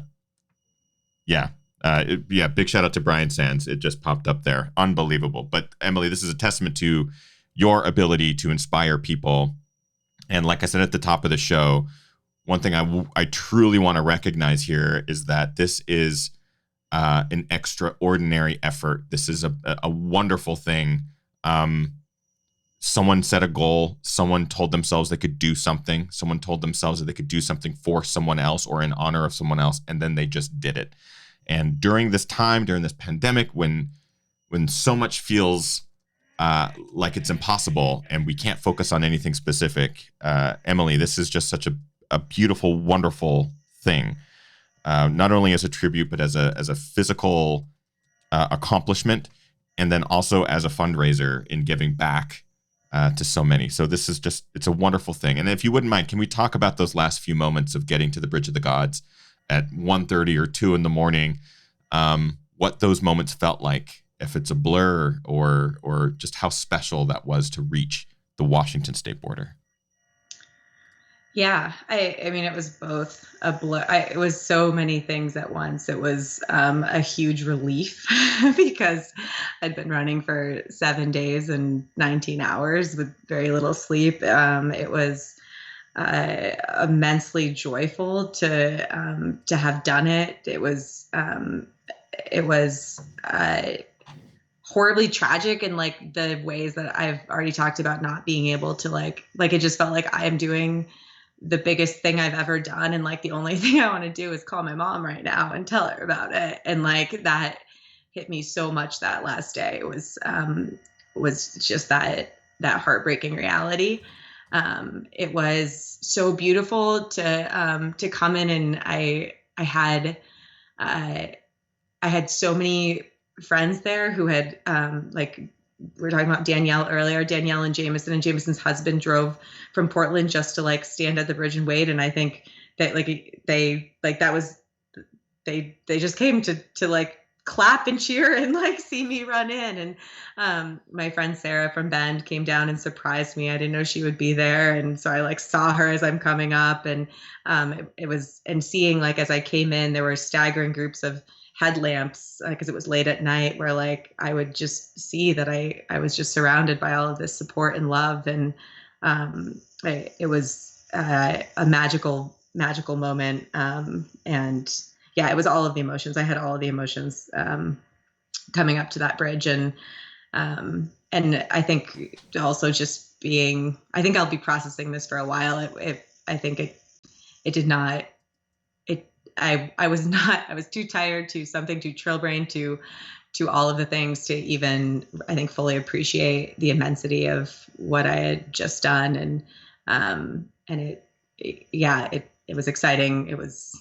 Speaker 1: shout out to Brian Sands. It just popped up there. Unbelievable. But Emily, this is a testament to your ability to inspire people. And like I said at the top of the show, one thing I truly want to recognize here is that this is an extraordinary effort. This is a wonderful thing. Someone set a goal. Someone told themselves they could do something. Someone told themselves that they could do something for someone else or in honor of someone else, and then they just did it. And during this time, during this pandemic, when so much feels like it's impossible and we can't focus on anything specific. Emily, this is just such a beautiful, wonderful thing. Not only as a tribute, but as a physical accomplishment, and then also as a fundraiser in giving back to so many. So this is just, it's a wonderful thing. And if you wouldn't mind, can we talk about those last few moments of getting to the Bridge of the Gods at 1:30 or 2 in the morning? What those moments felt like, if it's a blur, or just how special that was to reach the Washington state border.
Speaker 4: Yeah, I mean, it was both a blur. It was so many things at once. It was a huge relief because I'd been running for 7 days and 19 hours with very little sleep. It was immensely joyful to have done it. It was horribly tragic in like the ways that I've already talked about, not being able to like it just felt like I am doing the biggest thing I've ever done. And like, the only thing I want to do is call my mom right now and tell her about it. And like, that hit me so much that last day. It was just that heartbreaking reality. It was so beautiful to come in, and I had so many friends there who had, like, we were talking about Danielle earlier. Danielle and Jameson's husband drove from Portland just to like stand at the bridge and wait. And I think that they just came to like clap and cheer and like see me run in. And my friend Sarah from Bend came down and surprised me. I didn't know she would be there. And so I like saw her as I'm coming up, and it was, and seeing like, as I came in, there were staggering groups of headlamps, because it was late at night, where like I would just see that I was just surrounded by all of this support and love. And it was a magical moment. And yeah, it was all of the emotions. I had all of the emotions coming up to that bridge. And I think also just being, I think I'll be processing this for a while. I think it did not, I was too tired, too trail brained, to all of the things to even, I think, fully appreciate the immensity of what I had just done. And it was exciting. It was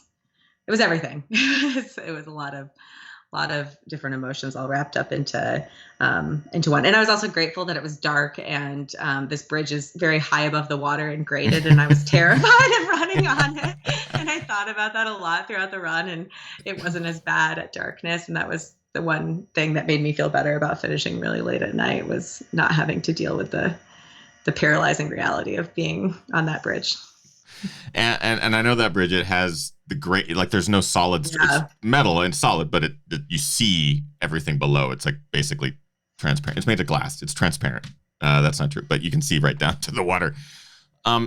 Speaker 4: everything. It was a lot of different emotions all wrapped up into one. And I was also grateful that it was dark, and this bridge is very high above the water and graded, and I was terrified of running on it. And I thought about that a lot throughout the run, and it wasn't as bad at darkness. And that was the one thing that made me feel better about finishing really late at night, was not having to deal with the paralyzing reality of being on that bridge.
Speaker 1: And I know that bridge, it has the great, like, there's no solid,
Speaker 4: Yeah.
Speaker 1: It's metal and solid, but you see everything below. It's like basically transparent. It's made of glass. It's transparent. That's not true, but you can see right down to the water.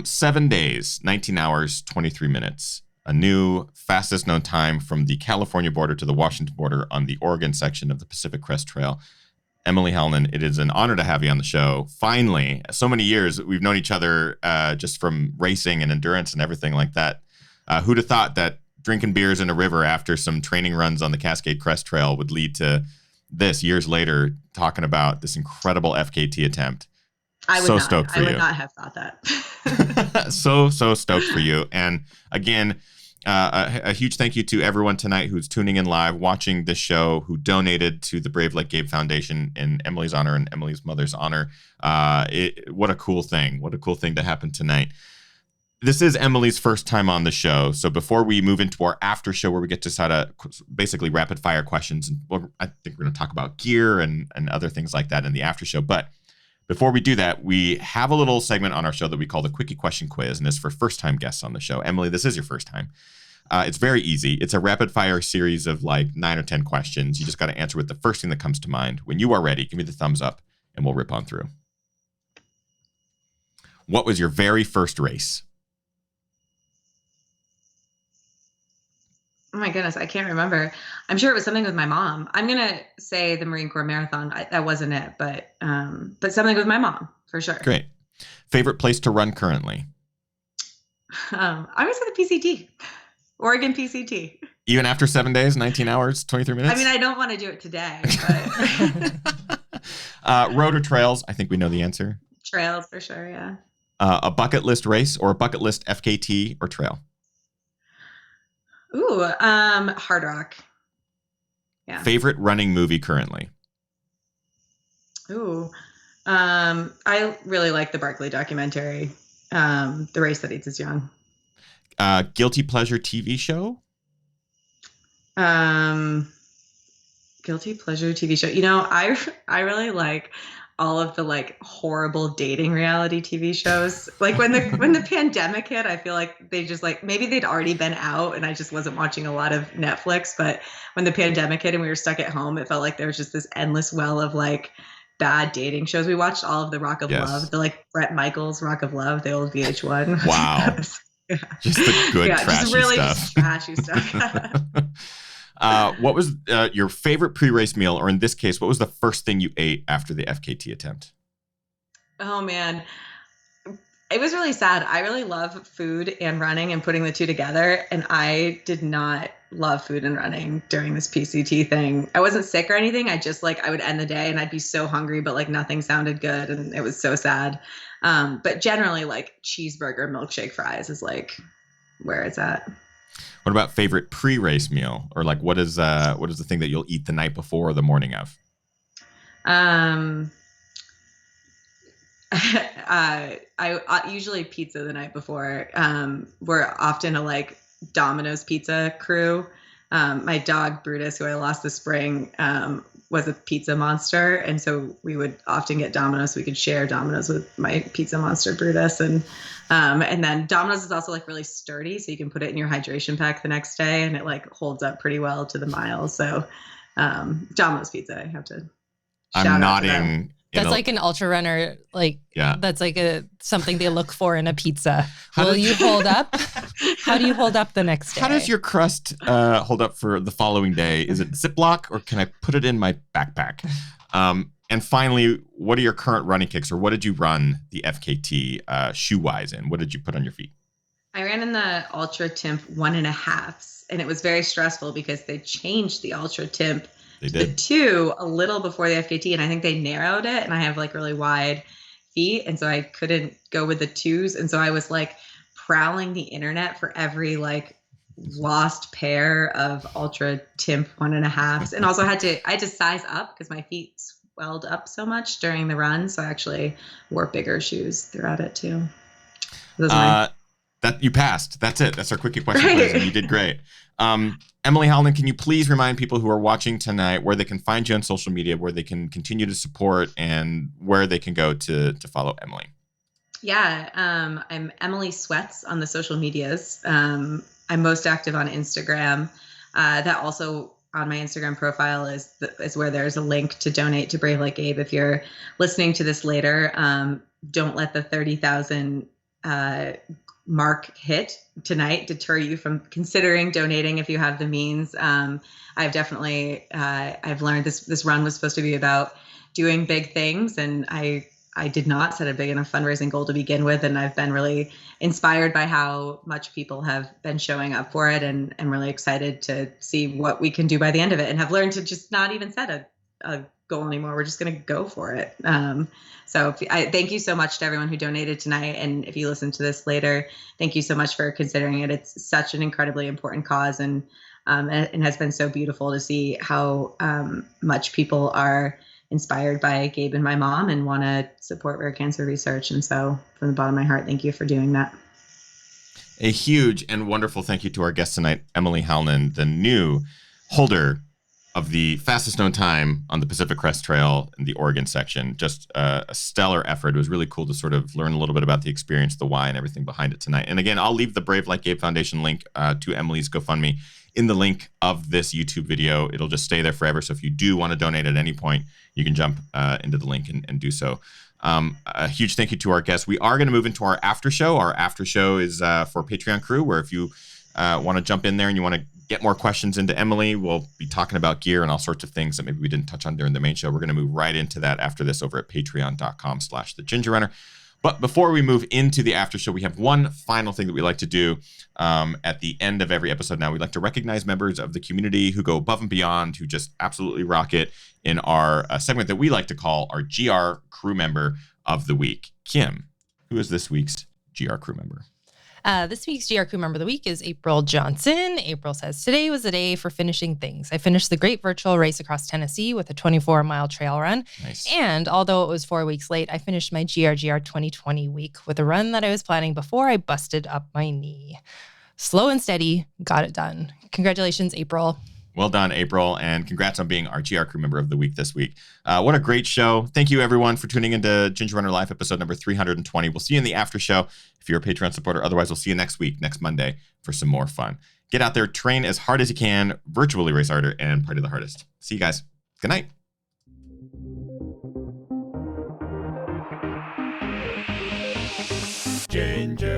Speaker 1: 7 days, 19 hours, 23 minutes. A new fastest known time from the California border to the Washington border on the Oregon section of the Pacific Crest Trail. Emily Halnon, it is an honor to have you on the show. Finally, so many years we've known each other just from racing and endurance and everything like that. Who'd have thought that drinking beers in a river after some training runs on the Cascade Crest Trail would lead to this years later, talking about this incredible FKT attempt.
Speaker 4: I would
Speaker 1: You.
Speaker 4: not have thought that.
Speaker 1: so stoked for you. And again, a huge thank you to everyone tonight who's tuning in live, watching this show, who donated to the Brave Like Gabe Foundation in Emily's honor and Emily's mother's honor. What a cool thing. What a cool thing to happen tonight. This is Emily's first time on the show. So before we move into our after show, where we get to sort of basically rapid fire questions, and I think we're going to talk about gear and other things like that in the after show. But before we do that, we have a little segment on our show that we call the Quickie Question Quiz, and it's for first-time guests on the show. Emily, this is your first time. It's very easy. It's a rapid-fire series of like 9 or 10 questions. You just got to answer with the first thing that comes to mind. When you are ready, give me the thumbs up, and we'll rip on through. What was your very first race?
Speaker 4: Oh my goodness, I can't remember. I'm sure it was something with my mom. I'm gonna say the Marine Corps Marathon. That wasn't it, but something with my mom for sure.
Speaker 1: Great. Favorite place to run currently?
Speaker 4: I was at the PCT, Oregon PCT.
Speaker 1: Even after 7 days, 19 hours, 23 minutes?
Speaker 4: I mean, I don't want to do it today,
Speaker 1: Road or trails? I think we know the answer.
Speaker 4: Trails for sure, yeah.
Speaker 1: A bucket list race or a bucket list FKT or trail?
Speaker 4: Ooh, Hard Rock. Yeah.
Speaker 1: Favorite running movie currently?
Speaker 4: Ooh, I really like the Barkley documentary, The Race That Eats Us Young.
Speaker 1: Guilty pleasure TV show?
Speaker 4: Guilty pleasure TV show. You know, I really like all of the like horrible dating reality TV shows. Like when the pandemic hit, I feel like they just like, maybe they'd already been out and I just wasn't watching a lot of Netflix, but when the pandemic hit and we were stuck at home, it felt like there was just this endless well of like bad dating shows. We watched all of the Rock of Love, the like Bret Michaels Rock of Love, the old VH1.
Speaker 1: Wow.
Speaker 4: Yeah.
Speaker 1: Just the good trashy
Speaker 4: just really
Speaker 1: stuff.
Speaker 4: just trashy stuff.
Speaker 1: What was your favorite pre-race meal, or in this case, what was the first thing you ate after the FKT attempt?
Speaker 4: Oh man, it was really sad. I really love food and running and putting the two together, and I did not love food and running during this PCT thing. I wasn't sick or anything. I just like I would end the day and I'd be so hungry, but like nothing sounded good, and it was so sad. But generally, like cheeseburger, milkshake, fries is like where it's at.
Speaker 1: What about favorite pre-race meal, or like what is the thing that you'll eat the night before or the morning of?
Speaker 4: I usually pizza the night before. We're often a like Domino's pizza crew. My dog Brutus, who I lost this spring, was a pizza monster, and so we would often get Domino's. So we could share Domino's with my pizza monster Brutus, and then Domino's is also like really sturdy, so you can put it in your hydration pack the next day, and it like holds up pretty well to the miles. So Domino's pizza, I have to.
Speaker 1: I'm nodding.
Speaker 2: That's like an ultrarunner, like that's like something they look for in a pizza. Will you hold up? How do you hold up the next day?
Speaker 1: How does your crust hold up for the following day? Is it Ziploc, or can I put it in my backpack? And finally, what are your current running kicks, or what did you run the FKT shoe-wise in? What did you put on your feet?
Speaker 4: I ran in the Ultra Timp 1.5s, and it was very stressful because they changed the Ultra Timp the 2 a little before the FKT, and I think they narrowed it, and I have like really wide feet, and so I couldn't go with the 2s, and so I was like prowling the internet for every like lost pair of Ultra Timp 1.5s, and also I had to size up because my feet swelled up so much during the run, so I actually wore bigger shoes throughout it too.
Speaker 1: That you passed. That's it. That's our Quickie question quiz, and you did great. Emily Halnon, can you please remind people who are watching tonight where they can find you on social media, where they can continue to support, and where they can go to follow Emily?
Speaker 4: Yeah, I'm Emily Sweats on the social medias. I'm most active on Instagram. That also on my Instagram profile is where there's a link to donate to Brave Like Gabe. If you're listening to this later, don't let the 30,000 mark hit tonight deter you from considering donating if you have the means. I've definitely I've learned this run was supposed to be about doing big things, and I did not set a big enough fundraising goal to begin with, and I've been really inspired by how much people have been showing up for it, and I'm really excited to see what we can do by the end of it, and have learned to just not even set a goal anymore. We're just going to go for it. So I thank you so much to everyone who donated tonight. And if you listen to this later, thank you so much for considering it. It's such an incredibly important cause, and it has been so beautiful to see how much people are inspired by Gabe and my mom and want to support rare cancer research. And so from the bottom of my heart, thank you for doing that.
Speaker 1: A huge and wonderful thank you to our guest tonight, Emily Halnon, the new holder of the fastest known time on the Pacific Crest Trail in the Oregon section. Just a stellar effort. It was really cool to sort of learn a little bit about the experience, the why, and everything behind it tonight. And again, I'll leave the Brave Like Gabe Foundation link to Emily's GoFundMe in the link of this YouTube video. It'll just stay there forever. So if you do want to donate at any point, you can jump into the link and do so. A huge thank you to our guests. We are going to move into our after show. Our after show is for Patreon crew, where if you want to jump in there and you want to get more questions into Emily, we'll be talking about gear and all sorts of things that maybe we didn't touch on during the main show. We're going to move right into that after this over at patreon.com/thegingerrunner. But before we move into the after show, we have one final thing that we like to do at the end of every episode. Now, we like to recognize members of the community who go above and beyond, who just absolutely rock it in our segment that we like to call our GR Crew Member of the Week. Kim, who is this week's GR Crew Member?
Speaker 2: This week's GR Crew Member of the Week is April Johnson. April says, today was the day for finishing things. I finished the great virtual race across Tennessee with a 24-mile trail run.
Speaker 1: Nice.
Speaker 2: And although it was 4 weeks late, I finished my GR 2020 week with a run that I was planning before I busted up my knee. Slow and steady, got it done. Congratulations, April.
Speaker 1: Well done, April, and congrats on being our GR Crew Member of the Week this week. What a great show. Thank you, everyone, for tuning into Ginger Runner Live, episode number 320. We'll see you in the after show if you're a Patreon supporter. Otherwise, we'll see you next week, next Monday, for some more fun. Get out there, train as hard as you can, virtually race harder, and party the hardest. See you guys. Good night.
Speaker 3: Ginger